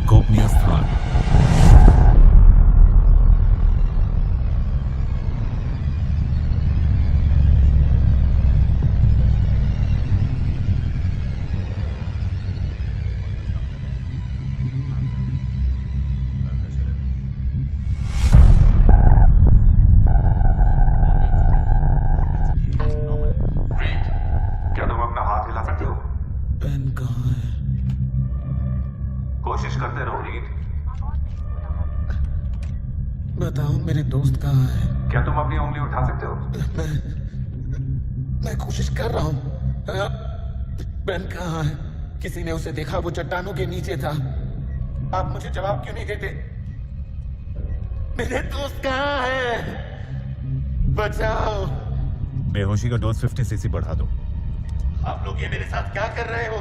गोपनीय स्थान। क्या तुम अपना हाथ हिला सकते हो? पेन कहाँ है? कोशिश करते रहो रीड। बताओ मेरे दोस्त कहाँ है? क्या तुम अपनी उंगली उठा सकते हो? मैं कोशिश कर रहा हूँ। पेन कहाँ है? किसी ने उसे देखा, वो चट्टानों के नीचे था। आप मुझे जवाब क्यों नहीं देते? मेरे दोस्त कहाँ है? बचाओ। बेहोशी का डोज 50 सीसी बढ़ा दो। आप लोग ये मेरे साथ क्या कर रहे हो?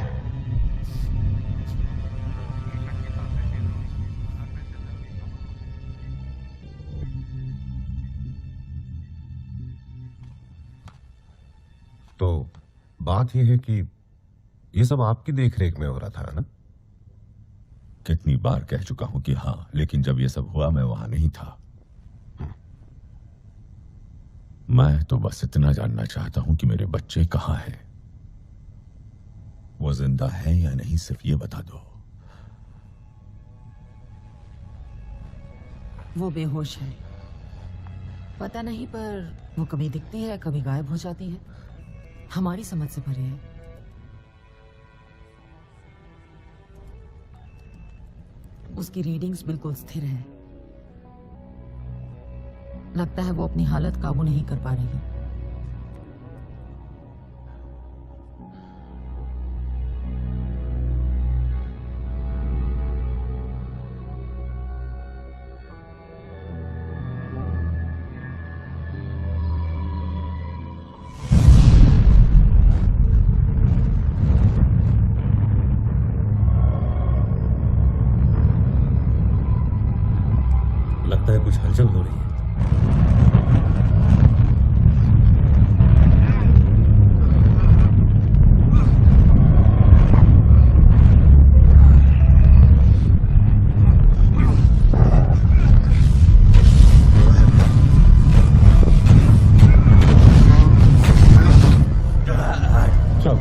तो बात यह है कि ये सब आपकी देखरेख में हो रहा था ना? कितनी बार कह चुका हूं कि हाँ, लेकिन जब ये सब हुआ मैं वहां नहीं था। मैं तो बस इतना जानना चाहता हूं कि मेरे बच्चे कहाँ हैं। वो जिंदा है या नहीं, सिर्फ ये बता दो। वो बेहोश है। पता नहीं, पर वो कभी दिखती है, कभी गायब हो जाती है। हमारी समझ से परे है। उसकी रीडिंग्स बिल्कुल स्थिर है। लगता है वो अपनी हालत काबू नहीं कर पा रही। लगता है कुछ हलचल हो रही है। चल,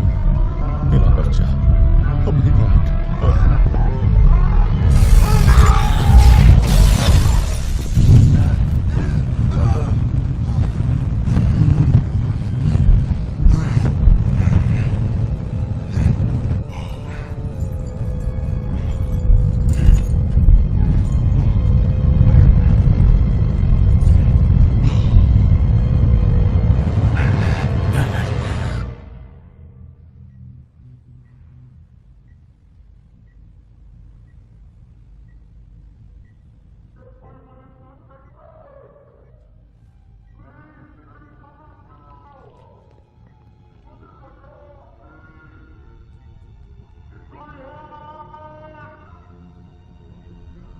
मेरा बच्चा। Oh my God.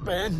पेन।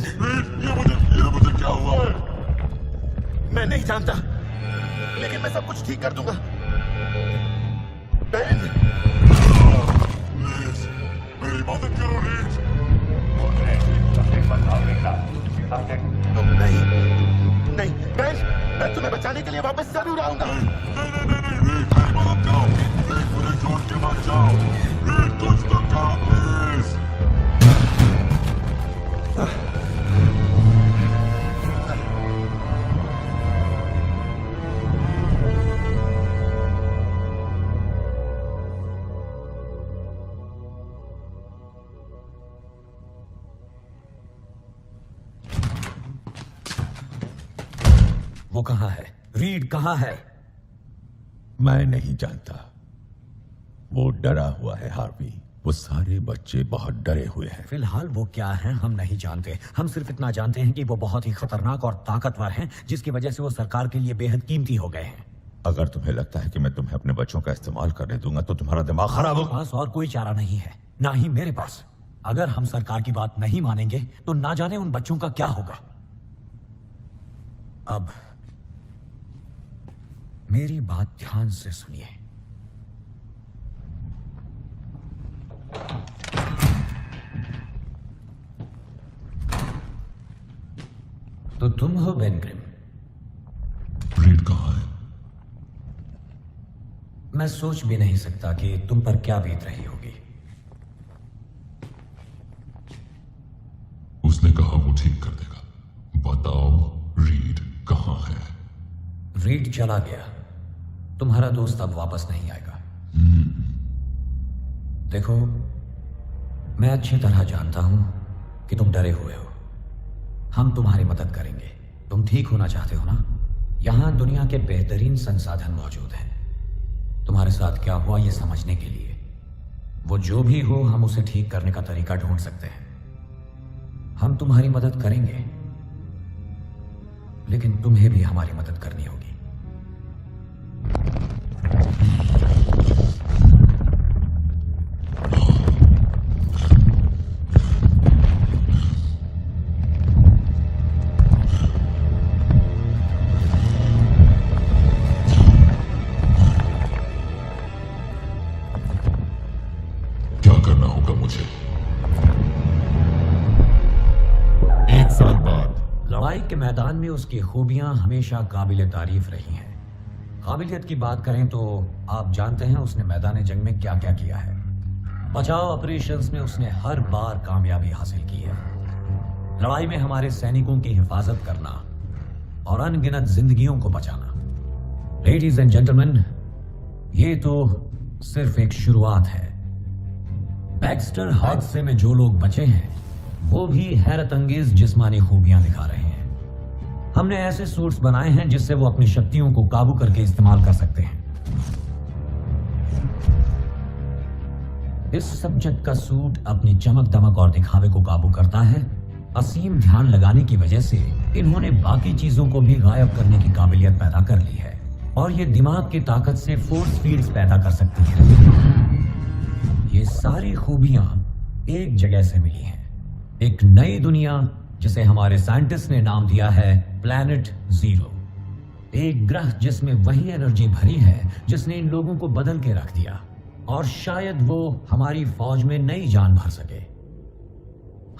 मुझे क्या हुआ है? मैं नहीं जानता, लेकिन मैं सब कुछ ठीक कर दूंगा। बेन, प्लीज मेरी मदद करो रीड। नहीं नहीं बेन, मैं तुम्हें बचाने के लिए वापस जरूर आऊंगा। नहीं रीड, मेरी मदद करो। रीड, मुझे छोड़ के मत जाओ। रीड, कुछ तो करो प्लीज। वो कहाँ है? रीड कहाँ है? मैं नहीं जानता। वो डरा हुआ है हार्वी। वो सारे बच्चे बहुत डरे हुए हैं। फिलहाल वो क्या है हम नहीं जानते। हम सिर्फ इतना जानते हैं कि वो बहुत ही खतरनाक और ताकतवर हैं, जिसकी वजह से वो सरकार के लिए बेहद कीमती हो गए हैं। अगर तुम्हें लगता है कि मैं तुम्हें अपने बच्चों का इस्तेमाल करने दूंगा तो तुम्हारा दिमाग खराब हमारे होगा। पास और कोई चारा नहीं है, ना ही मेरे पास। अगर हम सरकार की बात नहीं मानेंगे तो ना जाने उन बच्चों का क्या होगा। अब मेरी बात ध्यान से सुनिए। तो तुम हो बेन ग्रिम? रीड कहाँ है? मैं सोच भी नहीं सकता कि तुम पर क्या बीत रही होगी। उसने कहा वो ठीक कर देगा। बताओ रीड कहाँ है? रीड चला गया। तुम्हारा दोस्त अब वापस नहीं आएगा। देखो, मैं अच्छी तरह जानता हूं कि तुम डरे हुए हो। हम तुम्हारी मदद करेंगे। तुम ठीक होना चाहते हो ना? यहां दुनिया के बेहतरीन संसाधन मौजूद हैं तुम्हारे साथ क्या हुआ ये समझने के लिए। वो जो भी हो, हम उसे ठीक करने का तरीका ढूंढ सकते हैं। हम तुम्हारी मदद करेंगे, लेकिन तुम्हें भी हमारी मदद करनी होगी। क्या करना होगा मुझे? 1 साल बाद लड़ाई के मैदान में उसकी खूबियां हमेशा काबिल तारीफ रही हैं। काबिलियत की बात करें तो आप जानते हैं उसने मैदान जंग में क्या क्या किया है। बचाव ऑपरेशंस में उसने हर बार कामयाबी हासिल की है। लड़ाई में हमारे सैनिकों की हिफाजत करना और अनगिनत जिंदगियों को बचाना। लेडीज एंड जेंटलमैन, ये तो सिर्फ एक शुरुआत है। बैक्स्टर हादसे में जो लोग बचे हैं वो भी हैरत अंगेज जिस्मानी खूबियां दिखा रहे हैं। हमने ऐसे सूट्स बनाए हैं जिससे वो अपनी शक्तियों को काबू करके इस्तेमाल कर सकते हैं। इस सब्जेक्ट का सूट अपनी चमक दमक और दिखावे को काबू करता है। असीम ध्यान लगाने की वजह से इन्होंने बाकी चीजों को भी गायब करने की काबिलियत पैदा कर ली है और ये दिमाग की ताकत से फोर्स फील्ड्स पैदा कर सकती है। ये सारी खूबियां एक जगह से मिली हैं। एक नई दुनिया जिसे हमारे साइंटिस्ट ने नाम दिया है प्लैनेट जीरो। एक ग्रह जिसमें वही एनर्जी भरी है जिसने इन लोगों को बदल के रख दिया और शायद वो हमारी फौज में नई जान भर सके।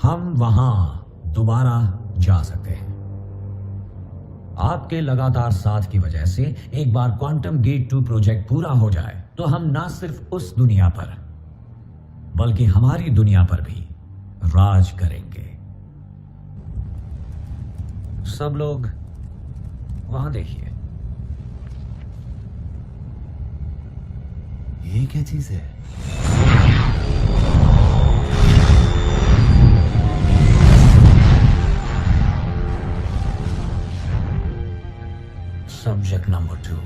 हम वहां दोबारा जा सकते हैं। आपके लगातार साथ की वजह से एक बार क्वांटम गेट 2 प्रोजेक्ट पूरा हो जाए तो हम ना सिर्फ उस दुनिया पर बल्कि हमारी दुनिया पर भी राज करेंगे। सब लोग वहां देखिए। ये क्या चीज है? Subject number 2।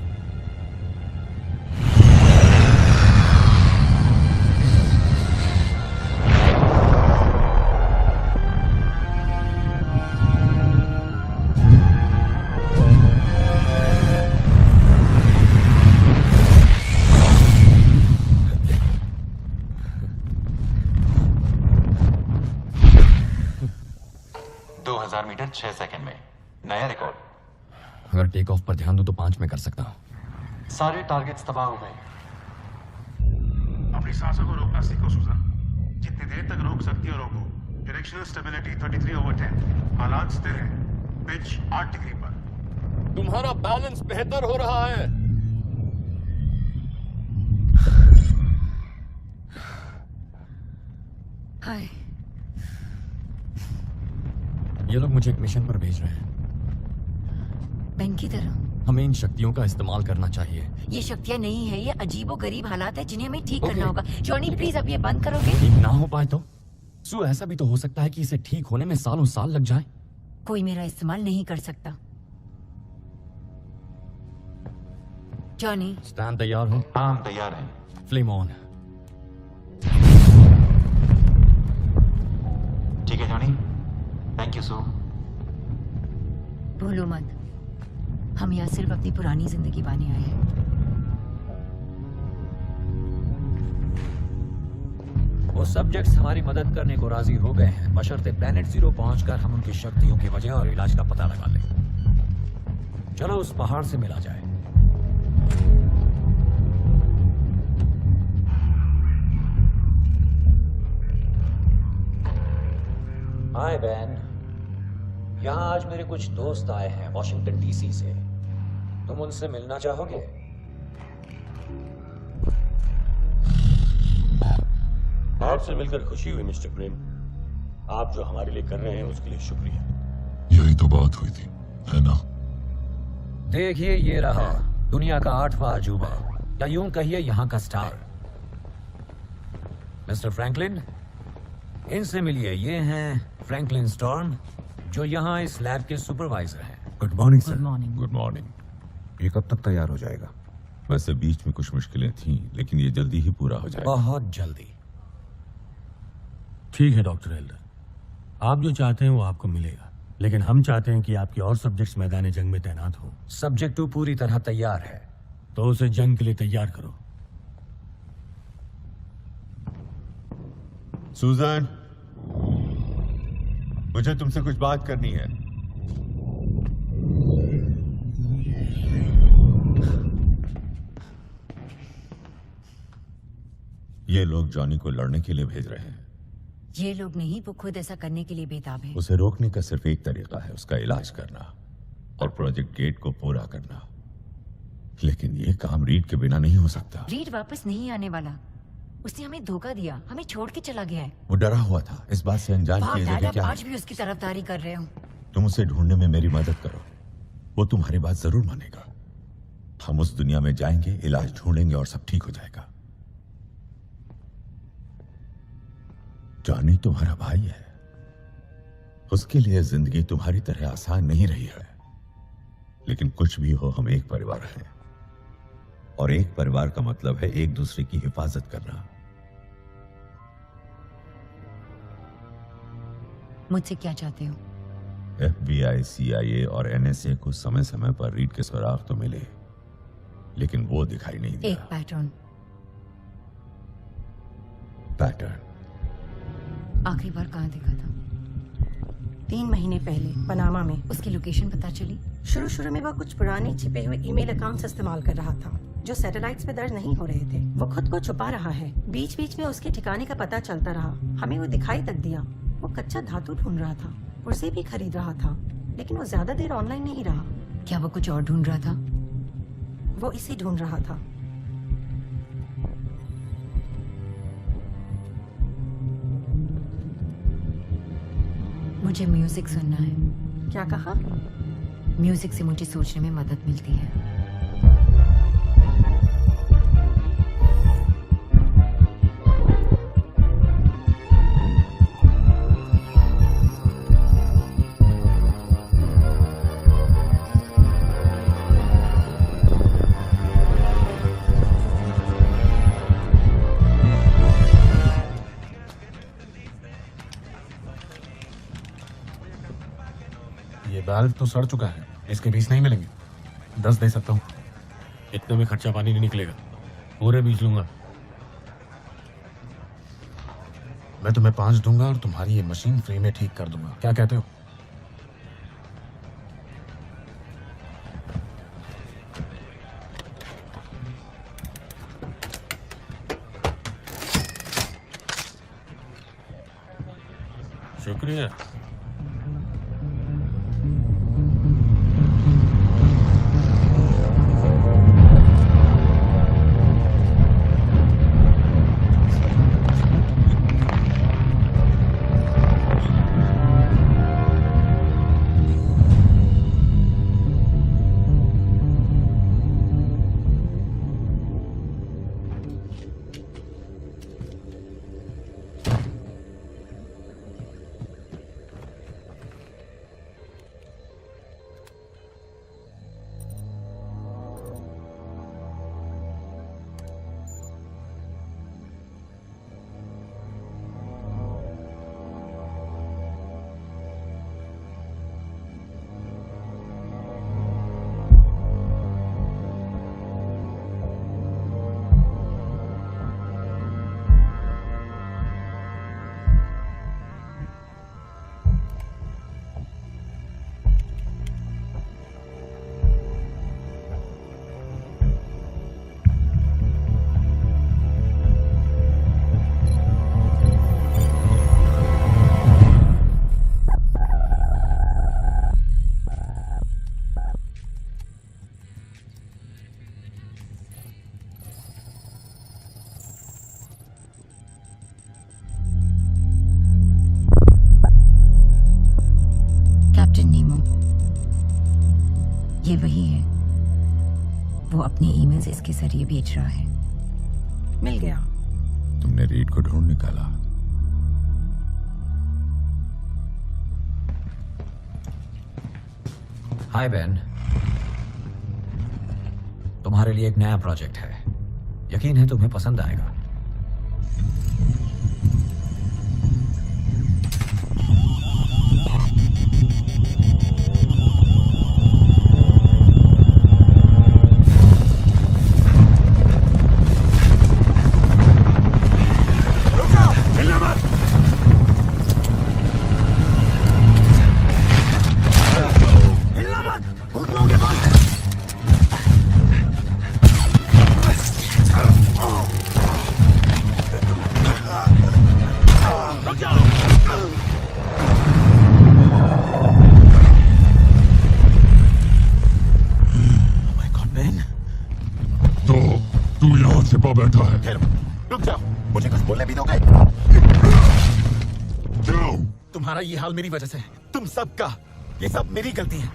2000 मीटर 6 सेकंड में, नया रिकॉर्ड। अगर टेक ऑफ पर ध्यान दूं तो 5 में कर सकता हूं। सारे टारगेट्स तबाह हो गए। अपनी सांसों को रोकना सीखो सुजन। जितनी देर तक रोक सकती हो रोको। Directional stability 33/10। हालात स्थिर है। पिच 8 डिग्री पर। तुम्हारा बैलेंस बेहतर हो रहा है। हाय। ये लोग मुझे एक मिशन पर भेज रहे हैं। बेन की तरह। हमें इन शक्तियों का इस्तेमाल करना चाहिए। ये शक्तियाँ नहीं है, ये अजीबो गरीब हालात है जिन्हें हमें ठीक करना होगा। जॉनी प्लीज अब ये बंद करोगे? ठीक ना हो पाए तो सू, ऐसा भी तो हो सकता है कि इसे ठीक होने में सालों साल लग जाए। कोई मेरा इस्तेमाल नहीं कर सकता। जॉनी स्टैंड तैयार हो? हाँ, हम तैयार हैं। Flame on. ठीक है जॉनी, थैंक यू सू। भूलो मत, हम यहाँ सिर्फ अपनी पुरानी जिंदगी पाने आए हैं। वो सब्जेक्ट्स हमारी मदद करने को राजी हो गए हैं, बशर्ते प्लेनेट 0 पहुंचकर हम उनकी शक्तियों की वजह और इलाज का पता लगा लें। चलो उस पहाड़ से मिला जाए। हाय बैन, यहाँ आज मेरे कुछ दोस्त आए हैं वॉशिंगटन डीसी से। तुम उनसे मिलना चाहोगे? आपसे मिलकर खुशी हुई मिस्टर प्रेम। आप जो हमारे लिए कर रहे हैं उसके लिए शुक्रिया। यही तो बात हुई थी, है ना? देखिए ये रहा दुनिया का 8वां अजूबा, या यूं कहिए यहाँ का स्टार। मिस्टर फ्रैंकलिन, इनसे मिलिए। ये हैं फ्रैंकलिन स्टॉर्म, जो यहाँ इस लैब के सुपरवाइजर हैं। Good morning sir. Good morning. Good morning. ये कब तक तैयार हो जाएगा? वैसे बीच में कुछ मुश्किलें थीं, लेकिन ये जल्दी ही पूरा हो जाएगा। बहुत जल्दी। ठीक है डॉक्टर एल्डर, आप जो चाहते हैं वो आपको मिलेगा, लेकिन हम चाहते हैं कि आपके और सब्जेक्ट्स मैदान जंग में तैनात हो। सब्जेक्ट 2 पूरी तरह तैयार है, तो उसे जंग के लिए तैयार करो। सुजन, मुझे तुमसे कुछ बात करनी है। ये लोग जॉनी को लड़ने के लिए भेज रहे हैं। ये लोग नहीं, वो खुद ऐसा करने के लिए बेताब है। उसे रोकने का सिर्फ एक तरीका है, उसका इलाज करना और प्रोजेक्ट गेट को पूरा करना। लेकिन ये काम रीड के बिना नहीं हो सकता। रीड वापस नहीं आने वाला। उसने हमें धोखा दिया, हमें छोड़ के चला गया है। वो डरा हुआ था, इस बात से अनजान किए जगह क्या आज भी उसकी तरफदारी कर रहे हो। तुम उसे ढूंढने में मेरी मदद करो, वो तुम्हारी बात जरूर मानेगा। हम उस दुनिया में जाएंगे, इलाज ढूंढेंगे और सब ठीक हो जाएगा। जॉनी तुम्हारा भाई है, उसके लिए जिंदगी तुम्हारी तरह आसान नहीं रही है। लेकिन कुछ भी हो, हम एक परिवार हैं, और एक परिवार का मतलब है एक दूसरे की हिफाजत करना। मुझसे क्या चाहते हो? FBI, CIA और NSA को समय समय पर रीड के सुराग तो मिले, लेकिन वो दिखाई नहीं दिया। एक पैटर्न। पैटर्न आखिरी बार कहाँ देखा था? 3 महीने पहले पनामा में। उसकी लोकेशन पता चली? शुरू में वह कुछ पुराने छिपे हुए ईमेल अकाउंट्स इस्तेमाल कर रहा था जो सैटेलाइट्स पे दर्ज नहीं हो रहे थे। वो खुद को छुपा रहा है। बीच बीच में उसके ठिकाने का पता चलता रहा। हमें वो दिखाई तक दिया। वो कच्चा धातु ढूंढ रहा था, उसे भी खरीद रहा था, लेकिन वो ज्यादा देर ऑनलाइन नहीं रहा। क्या वो कुछ और ढूंढ रहा था? वो इसे ढूंढ रहा था। मुझे म्यूजिक सुनना है। क्या कहा? म्यूजिक से मुझे सोचने में मदद मिलती है। बाल्ब तो सड़ चुका है, इसके 20 नहीं मिलेंगे। 10 दे सकता हूँ। इतने में खर्चा पानी नहीं निकलेगा, पूरे 20 लूंगा। मैं तुम्हें 5 दूंगा और तुम्हारी ये मशीन फ्री में ठीक कर दूंगा। क्या कहते हो? शुक्रिया। कैप्टन नीमो, ये वही है। वो अपनी ईमेल्स इसके जरिए भेज रहा है। मिल गया। तुमने रीड को ढूंढ निकाला। हाय बेन, तुम्हारे लिए एक नया प्रोजेक्ट है। यकीन है तुम्हें पसंद आएगा। छिपा बैठा है। रुक जाओ, मुझे कुछ बोलने भी दोगे? तुम्हारा ये हाल मेरी वजह से है। तुम सबका, ये सब मेरी गलती है।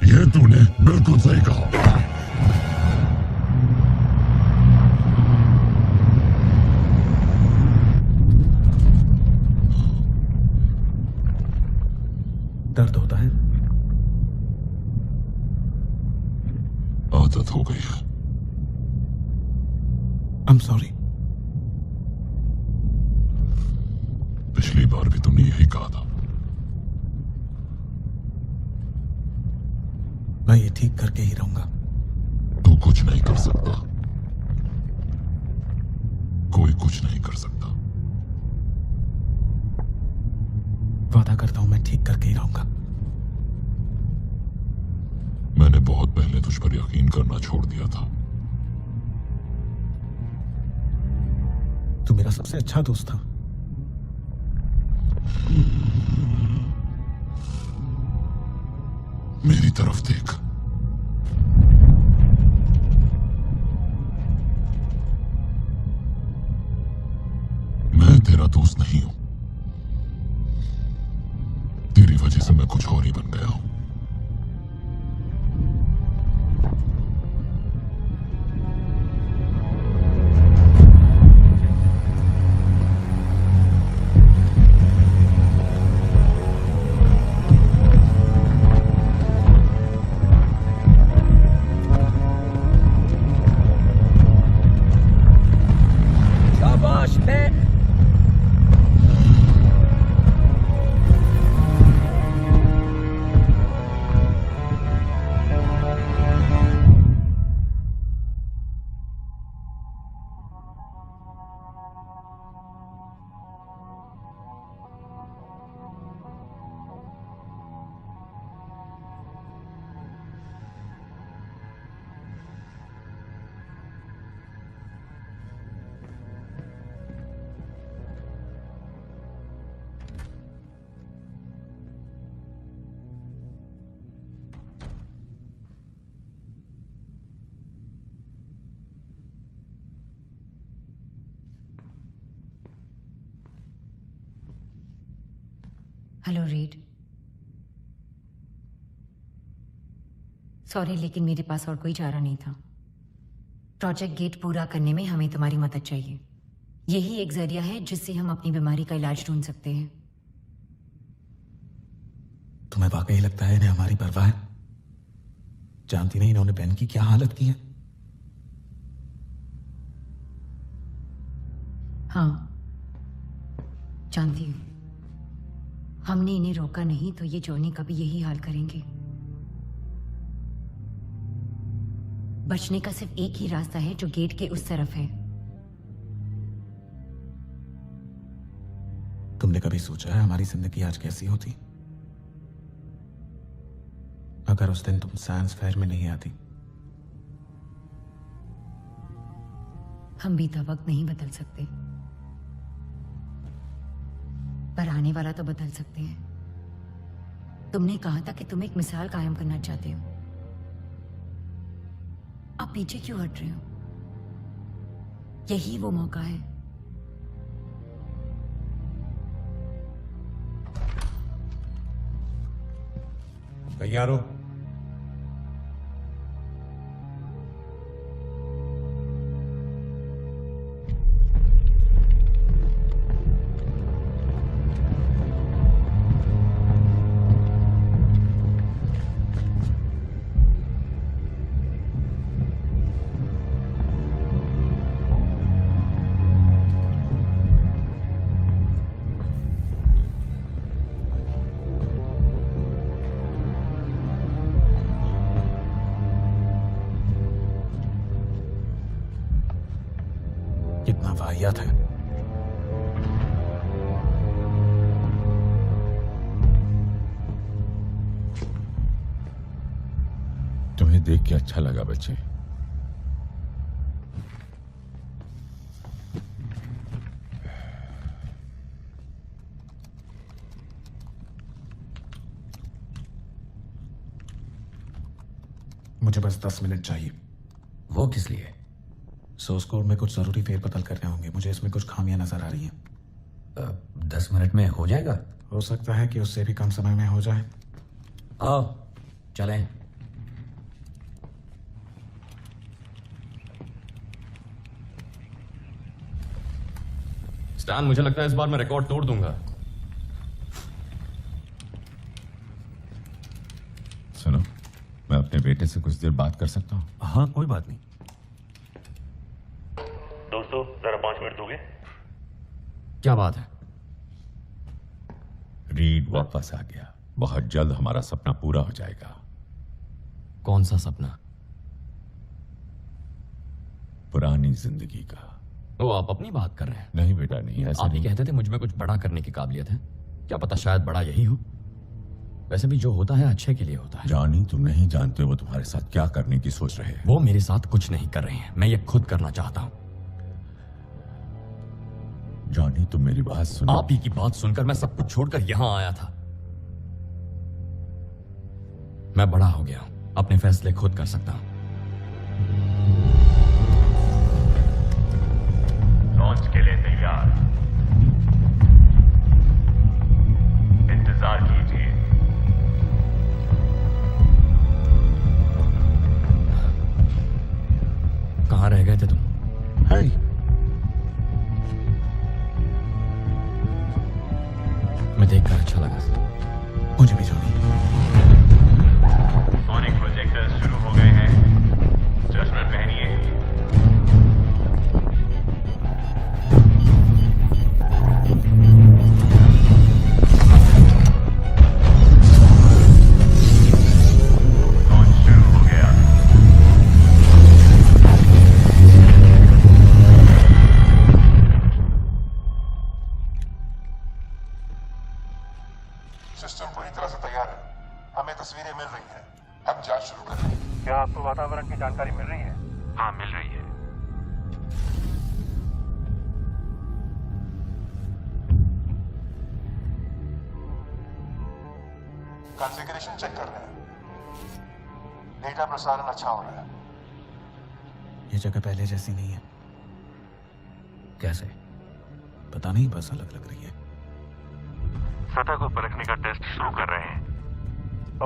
ये तूने बिल्कुल सही कहा। दर्द होता है? आदत हो गई है। I'm sorry। पिछली बार भी तुमने यही कहा था। मैं ये ठीक करके ही रहूंगा। तू कुछ नहीं कर सकता। कोई कुछ नहीं कर सकता। वादा करता हूं मैं ठीक करके ही रहूंगा। मैंने बहुत पहले तुझ पर यकीन करना छोड़ दिया था। तू मेरा सबसे अच्छा दोस्त था। मेरी तरफ देख। मैं तेरा दोस्त नहीं हूं। तेरी वजह से मैं कुछ और ही बन गया हूं। Hello read. सॉरी, लेकिन मेरे पास और कोई चारा नहीं था। प्रोजेक्ट गेट पूरा करने में हमें तुम्हारी मदद चाहिए। यही एक जरिया है जिससे हम अपनी बीमारी का इलाज ढूंढ सकते हैं। तुम्हें वाकई लगता है इन्हें हमारी परवाह है? जानती नहीं इन्होंने बेन की क्या हालत की है? हाँ, जानती हूँ। हमने इन्हें रोका नहीं तो ये जॉनी का भी यही हाल करेंगे। बचने का सिर्फ एक ही रास्ता है जो गेट के उस तरफ है। तुमने कभी सोचा है हमारी जिंदगी आज कैसी होती अगर उस दिन तुम साइंस फेयर में नहीं आती? हम बीता वक्त नहीं बदल सकते, पर आने वाला तो बदल सकते हैं। तुमने कहा था कि तुम एक मिसाल कायम करना चाहते हो। अब पीछे क्यों हट रहे हो? यही वो मौका है। तैयार हो? कितना वाहियात है। तुम्हें देख के अच्छा लगा बच्चे। मुझे बस 10 मिनट चाहिए। वो किस लिए? सोर्स कोड में कुछ जरूरी फेरबदल करने होंगे। मुझे इसमें कुछ खामियां नजर आ रही हैं। 10 मिनट में हो जाएगा? हो सकता है कि उससे भी कम समय में हो जाए। आओ चलें। स्टैन, मुझे लगता है इस बार मैं रिकॉर्ड तोड़ दूंगा। सुनो, मैं अपने बेटे से कुछ देर बात कर सकता हूँ? हाँ, कोई बात नहीं। दोस्तों, जरा 5 मिनट दोगे? क्या बात है? रीड वापस आ गया। बहुत जल्द हमारा सपना पूरा हो जाएगा। कौन सा सपना? पुरानी जिंदगी का। तो आप अपनी बात कर रहे हैं? नहीं बेटा, नहीं ऐसा आप ही नहीं। कहते थे मुझ में कुछ बड़ा करने की काबिलियत है। क्या पता शायद बड़ा यही हो। वैसे भी जो होता है अच्छे के लिए होता है। जॉनी, तुम नहीं जानते वो तुम्हारे साथ क्या करने की सोच रहे हैं। वो मेरे साथ कुछ नहीं कर रहे हैं, मैं ये खुद करना चाहता हूं। जॉनी, तुम मेरी बात सुनो। आप ही की बात सुनकर मैं सब कुछ छोड़कर यहां आया था। मैं बड़ा हो गया हूं, अपने फैसले खुद कर सकता हूं। लॉन्च के लिए तैयार। इंतजार कीजिए। कहां रह गए थे तुम? मैं देखकर अच्छा लगा। मुझे भी जॉनी। सोनिक प्रोजेक्टर्स शुरू हो गए हैं। जजमेंट पहनिए। लॉन्च शुरू हो गया। सिस्टम पूरी तरह से तैयार है। हमें तस्वीरें मिल रही हैं। हम जांच शुरू कर रहे हैं। क्या आपको वातावरण की जानकारी मिल रही है? हाँ, मिल रही है। कॉन्फ़िगरेशन चेक कर रहे हैं। डेटा प्रसारण अच्छा हो रहा है। ये जगह पहले जैसी नहीं है। कैसे? पता नहीं, बस अलग लग रही है। सतह को परखने का टेस्ट शुरू कर रहे हैं।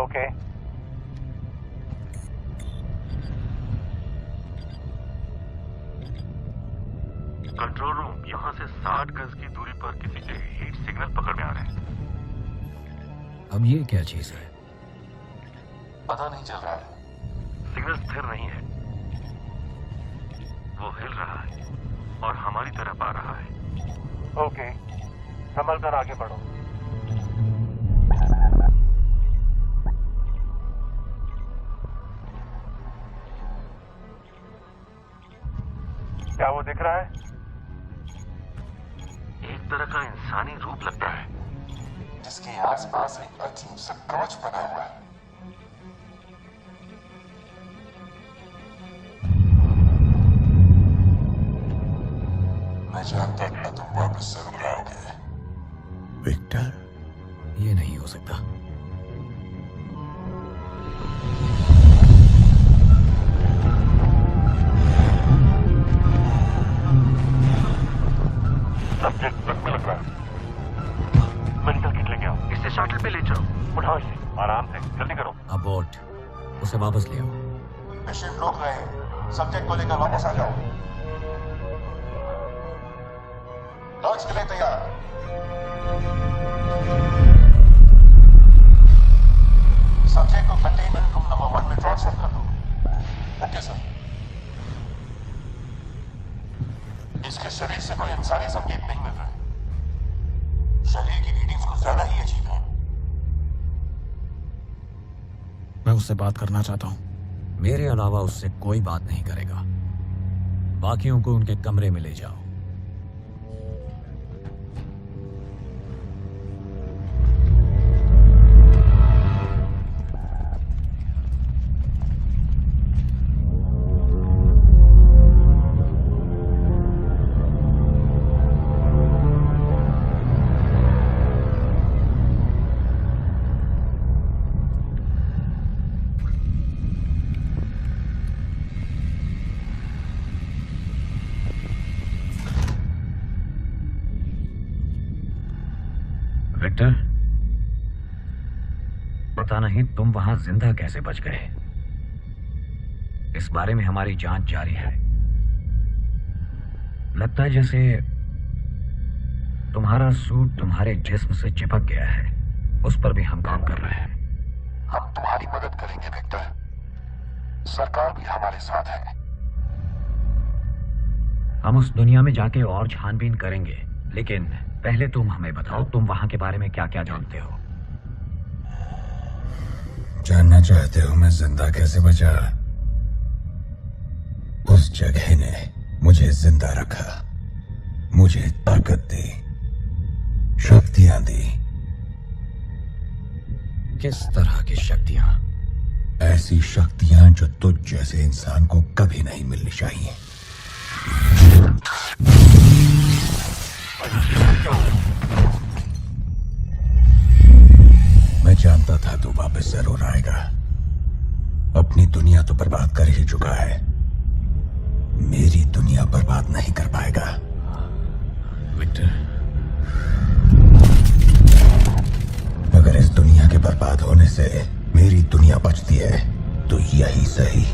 ओके। कंट्रोल रूम, यहाँ से 60 गज की दूरी पर किसी के हीट सिग्नल पकड़ में आ रहे हैं। अब ये क्या चीज है? पता नहीं चल रहा है। सिग्नल स्थिर नहीं है, वो हिल रहा है और हमारी तरफ आ रहा है। ओके, संभल कर आगे बढ़ो। क्या वो दिख रहा है? एक तरह का इंसानी रूप लगता है, जिसके आसपास एक अजीब सा कवच बना हुआ है। मैं जानता था तुम वापस जरूर आओगे। विक्टर, ये नहीं हो सकता। सब्जेक्ट बस में लग रहा है। मेडिकल किट लेके आओ, इसे शटल पे ले चलो। उठाओ इसे, आराम से, जल्दी करो। अबॉर्ट, उसे वापस ले आओ। मिशन रोक रहे हैं, सब्जेक्ट को लेकर वापस आ जाओ। लॉन्च के लिए तैयार। सब्जेक्ट को कंटेनमेंट रूम नंबर 1 में ट्रांसफर कर दो। Okay sir. इसके शरीर से कोई इंसानी संकेत नहीं मिल रहा है। शरीर की रीडिंग्स कुछ ज्यादा ही अजीब है। मैं उससे बात करना चाहता हूँ। मेरे अलावा उससे कोई बात नहीं करेगा। बाकियों को उनके कमरे में ले जाओ। विक्टर, पता नहीं तुम वहां जिंदा कैसे बच गए। इस बारे में हमारी जांच जारी है। लगता है जैसे तुम्हारा सूट तुम्हारे जिस्म से चिपक गया है। उस पर भी हम काम कर रहे हैं। हम तुम्हारी मदद करेंगे विक्टर। सरकार भी हमारे साथ है। हम उस दुनिया में जाके और छानबीन करेंगे, लेकिन पहले तुम हमें बताओ, तुम वहां के बारे में क्या क्या जानते हो? जानना चाहते हो मैं जिंदा कैसे बचा? उस जगह ने मुझे जिंदा रखा, मुझे ताकत दी, शक्तियां दी। किस तरह की शक्तियां? ऐसी शक्तियां जो तुझ जैसे इंसान को कभी नहीं मिलनी चाहिए। मैं जानता था तू वापस जरूर आएगा। अपनी दुनिया तो बर्बाद कर ही चुका है, मेरी दुनिया बर्बाद नहीं कर पाएगा। विक्टर, अगर इस दुनिया के बर्बाद होने से मेरी दुनिया बचती है तो यही सही।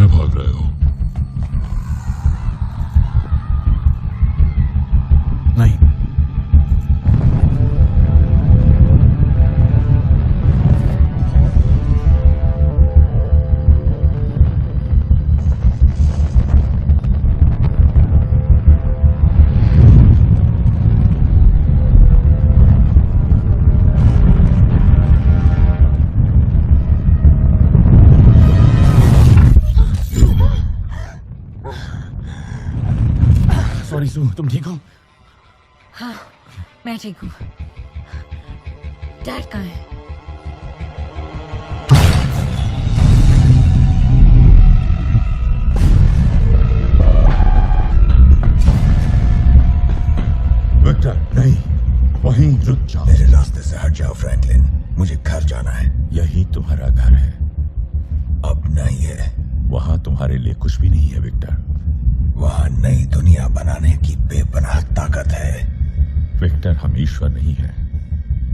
भाग रहे हो? नहीं, सॉरी सू, तुम ठीक हो? हाँ, मैं ठीक हूँ। डैड कहाँ है? विक्टर, नहीं, वहीं रुक जाओ। मेरे रास्ते से हट जाओ फ्रैंकलिन, मुझे घर जाना है। यही तुम्हारा घर है। अब नहीं है। वहां तुम्हारे लिए कुछ भी नहीं है विक्टर। वहां नई दुनिया बनाने की बेपनाह ताकत है। विक्टर, हम ईश्वर नहीं है,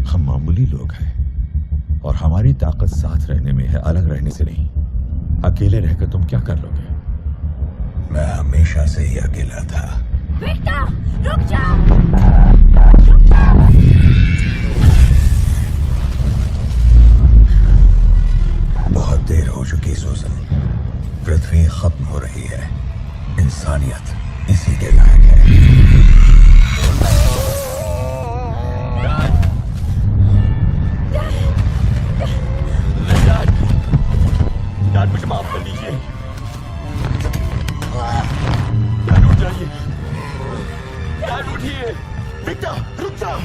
हम मामूली लोग हैं और हमारी ताकत साथ रहने में है, अलग रहने से नहीं। अकेले रहकर तुम क्या कर लोगे? मैं हमेशा से ही अकेला था। विक्टर, रुक जाओ। बहुत देर हो चुकी सूजन। पृथ्वी खत्म हो रही है। इंसानियत इसी के लायक है। डैड, मुझे माफ कर दीजिए। डैड, उठ जाइए। डैड, उठिए। विक्टर, रुक जाओ।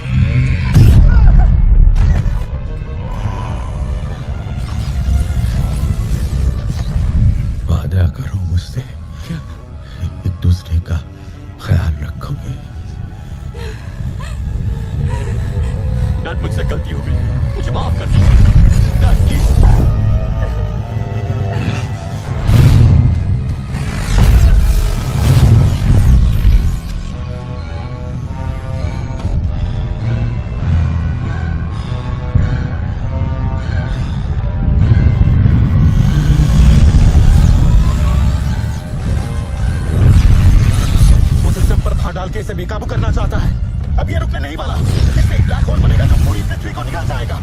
वादा करो मुझसे, एक दूसरे का ख्याल रखोगे। डैड, मुझसे गलती हो गई, मुझे माफ कर दीजिए। Dad, please. डाल के इसे बेकाबू करना चाहता है। अब ये रुकने नहीं वाला। इससे एक ब्लैक होल बनेगा जो पूरी पृथ्वी को निकाल जाएगा।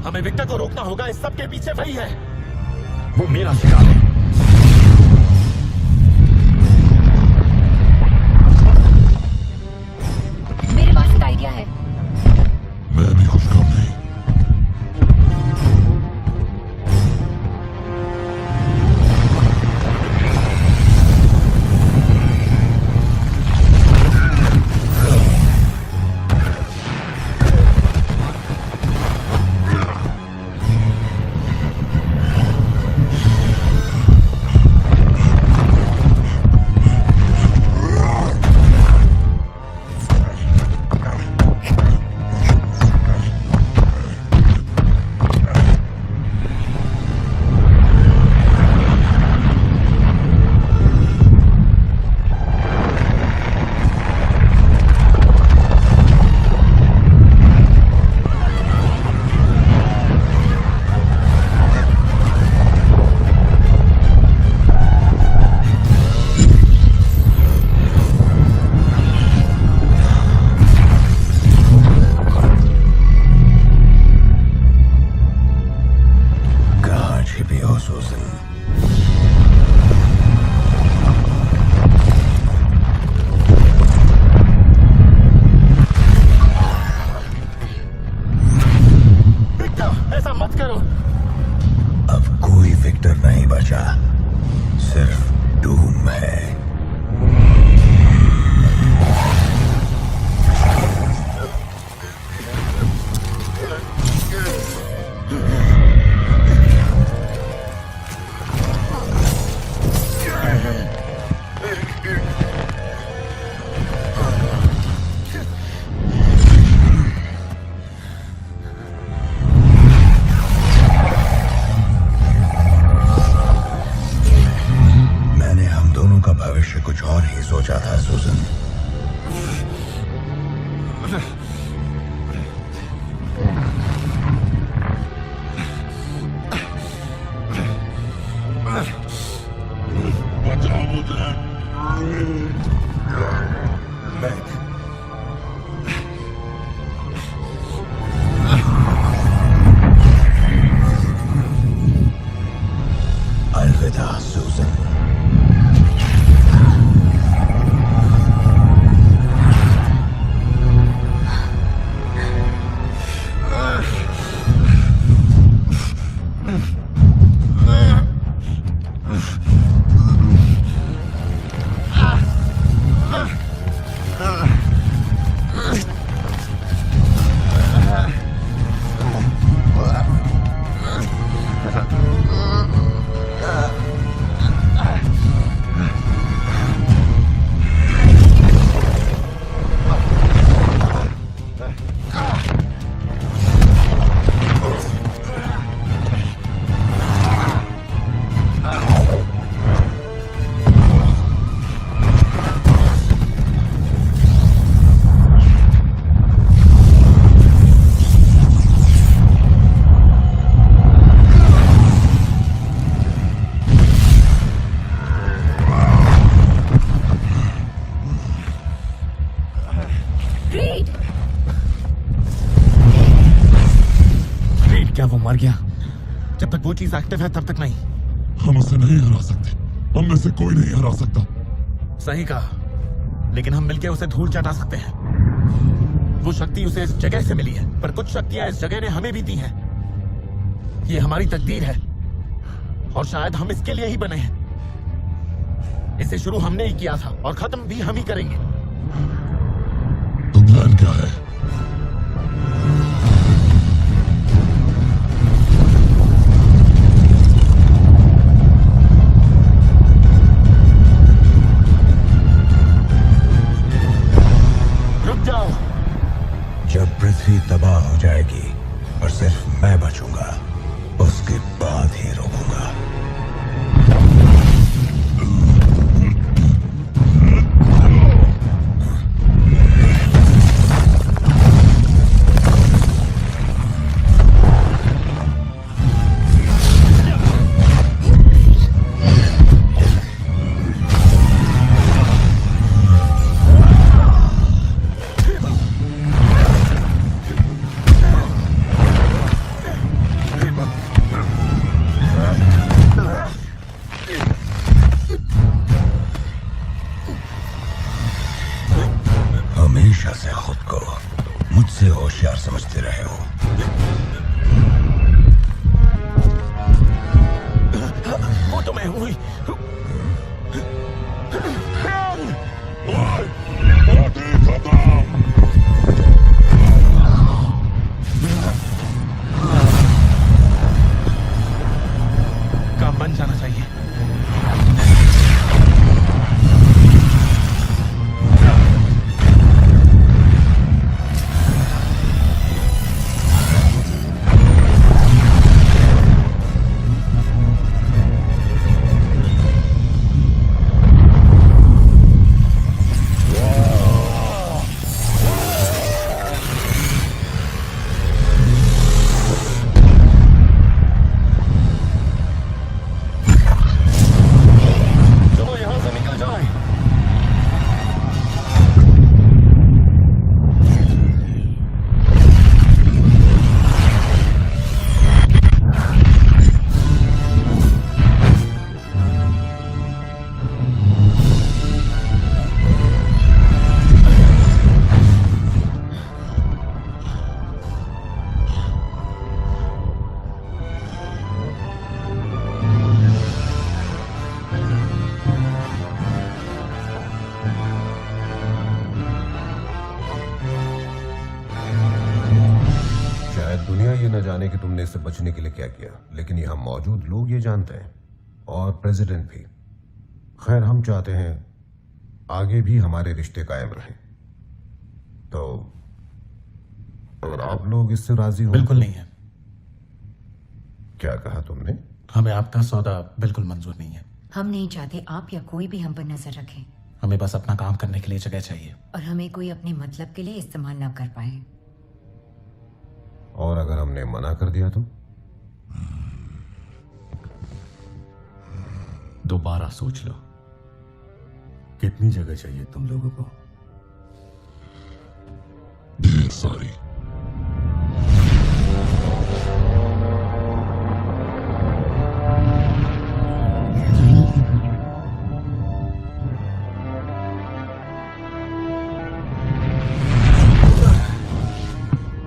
हमें विक्टर को रोकना होगा। इस सब के पीछे वही है। वो मेरा शिकार है। मेरे पास एक आइडिया है। मैं भी कुछ काम नहीं। सोचा था सुजन? बचाओ मुझे। अलविदा सुजन। क्या वो मर गया? जब तक वो चीज एक्टिव है तब तक नहीं। हम उसे नहीं हरा सकते, हम में से कोई नहीं हरा सकता। सही कहा, लेकिन हम मिलकर उसे धूल चटा सकते हैं। वो शक्ति उसे इस जगह से मिली है, पर कुछ शक्तियां इस जगह ने हमें भी दी हैं। ये हमारी तकदीर है और शायद हम इसके लिए ही बने हैं। इसे शुरू हमने ही किया था और खत्म भी हम ही करेंगे। तो प्लान क्या है? जब पृथ्वी तबाह हो जाएगी और सिर्फ मैं बचूंगा, उसके बाद ही रोकूंगा। हमेशा से खुद को मुझसे होशियार समझते रहे हो। वो तो मैं हुई। काम बन जाना चाहिए। दुनिया ये न जाने कि तुमने इससे बचने के लिए क्या किया, लेकिन यहां मौजूद लोग ये जानते हैं और प्रेसिडेंट भी। खैर, हम चाहते हैं आगे भी हमारे रिश्ते कायम रहें। तो अगर आप लोग इससे राजी हो। बिल्कुल नहीं है। क्या कहा तुमने? हमें आपका सौदा बिल्कुल मंजूर नहीं है। हम नहीं चाहते आप या कोई भी हम पर नजर रखे। हमें बस अपना काम करने के लिए जगह चाहिए। और हमें कोई अपने मतलब के लिए इस्तेमाल ना कर पाए। और अगर हमने मना कर दिया तो? दोबारा सोच लो। कितनी जगह चाहिए तुम लोगों को? ढेर सारी।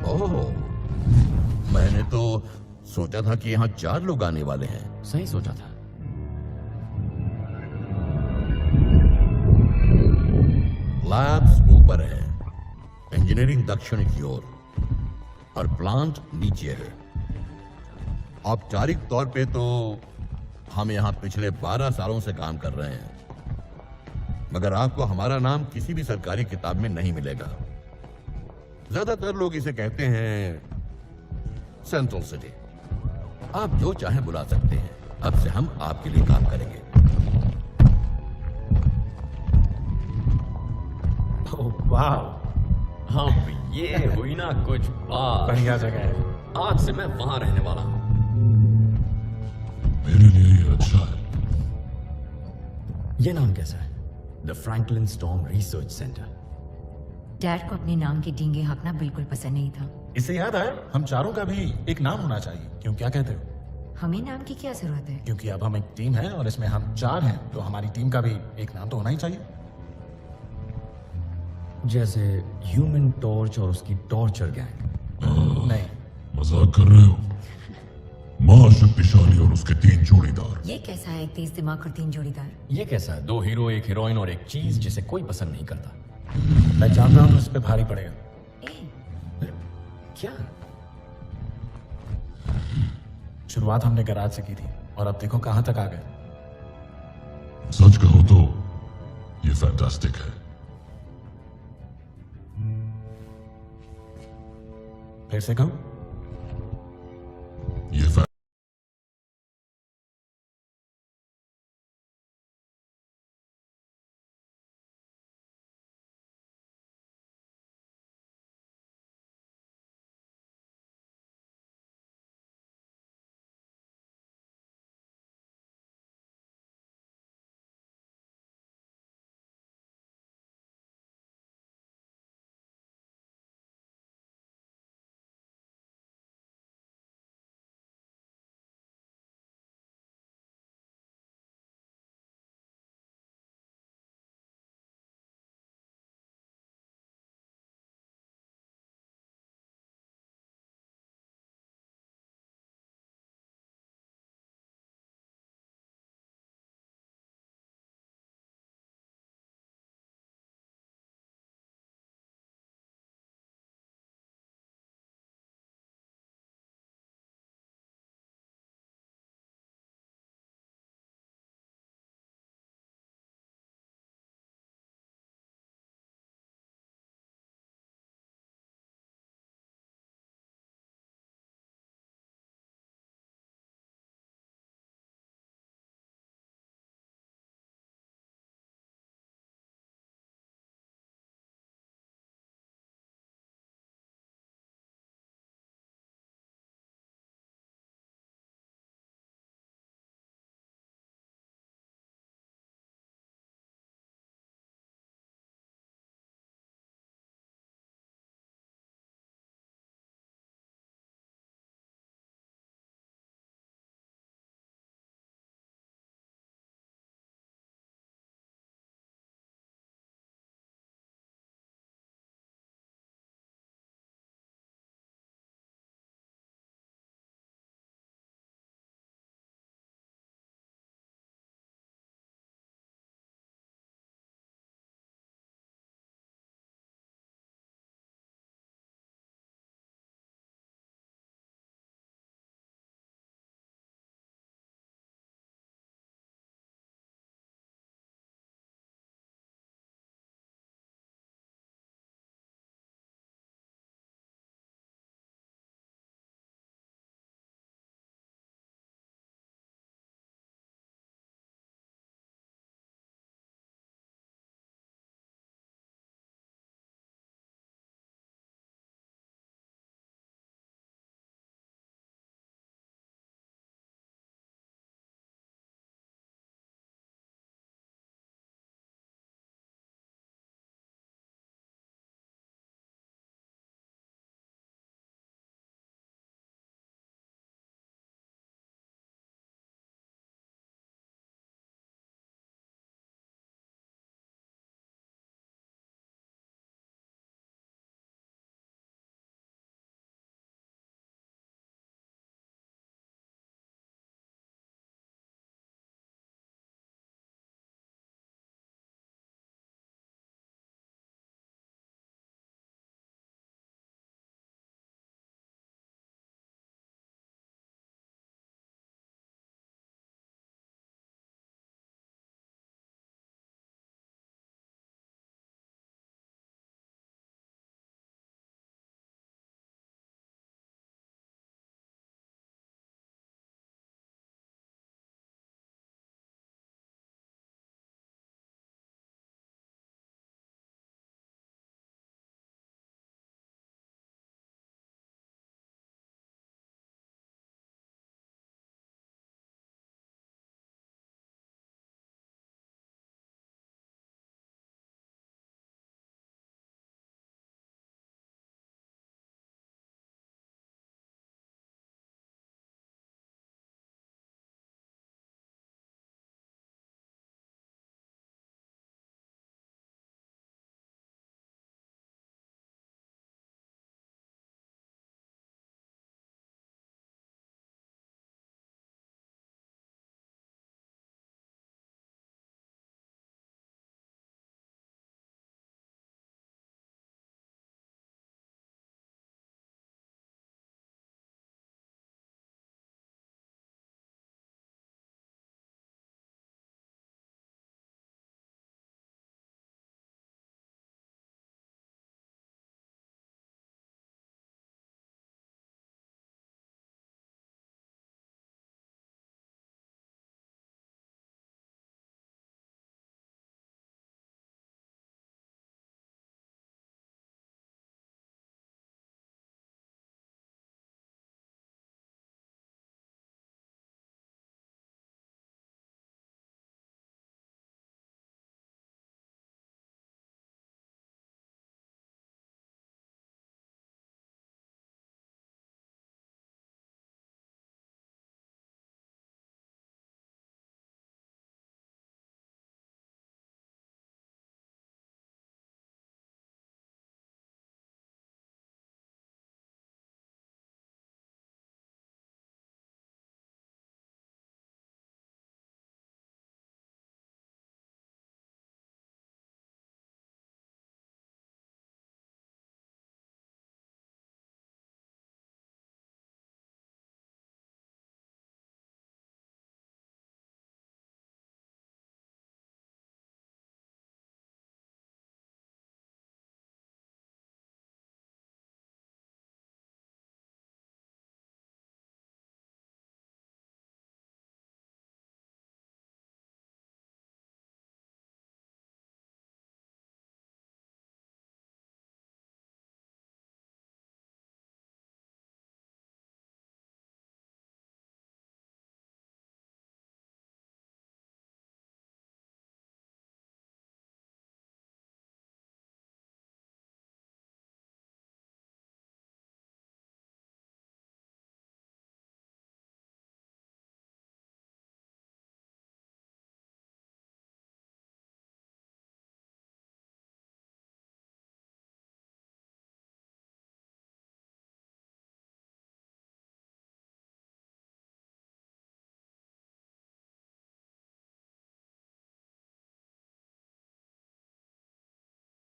ओह, मैंने तो सोचा था कि यहाँ 4 लोग आने वाले हैं। सही सोचा था। लैब्स ऊपर है, इंजीनियरिंग दक्षिण की ओर और प्लांट नीचे है। औपचारिक तौर पे तो हम यहाँ पिछले 12 सालों से काम कर रहे हैं, मगर आपको हमारा नाम किसी भी सरकारी किताब में नहीं मिलेगा। ज्यादातर लोग इसे कहते हैं सेंट्रल सिटी। आप जो चाहे बुला सकते हैं। अब से हम आपके लिए काम करेंगे। वाह, अब ये हुई ना कुछ बात। बढ़िया जगह है। आज से मैं वहां रहने वाला हूं। मेरे लिए ये अच्छा है। ये नाम कैसा है? The Franklin storm research centre. Dad को अपने नाम के डींगे हाँकना बिल्कुल पसंद नहीं था। इससे याद आया, हम चारों का भी एक नाम होना चाहिए। क्यों, क्या कहते हो? हमें नाम की क्या जरूरत है? क्योंकि अब हम एक टीम है और इसमें हम 4 हैं, तो हमारी टीम का भी एक नाम तो होना ही चाहिए। जैसे ह्यूमन टॉर्च और उसकी टॉर्चर गैंग। नहीं, मजाक कर रहे हो? महाशक्तिशाली और उसके 3 जोड़ीदार। ये कैसा है, एक तेज दिमाग और 3 जोड़ीदार? ये कैसा है, 2 हीरो, 1 हीरोइन और एक चीज जिसे कोई पसंद नहीं करता। मैं जानता हूँ इस पे भारी पड़ेगा। क्या? शुरुआत हमने गैराज से की थी और अब देखो कहां तक आ गए। सच कहो तो ये फैंटास्टिक है। फिर से कहूं?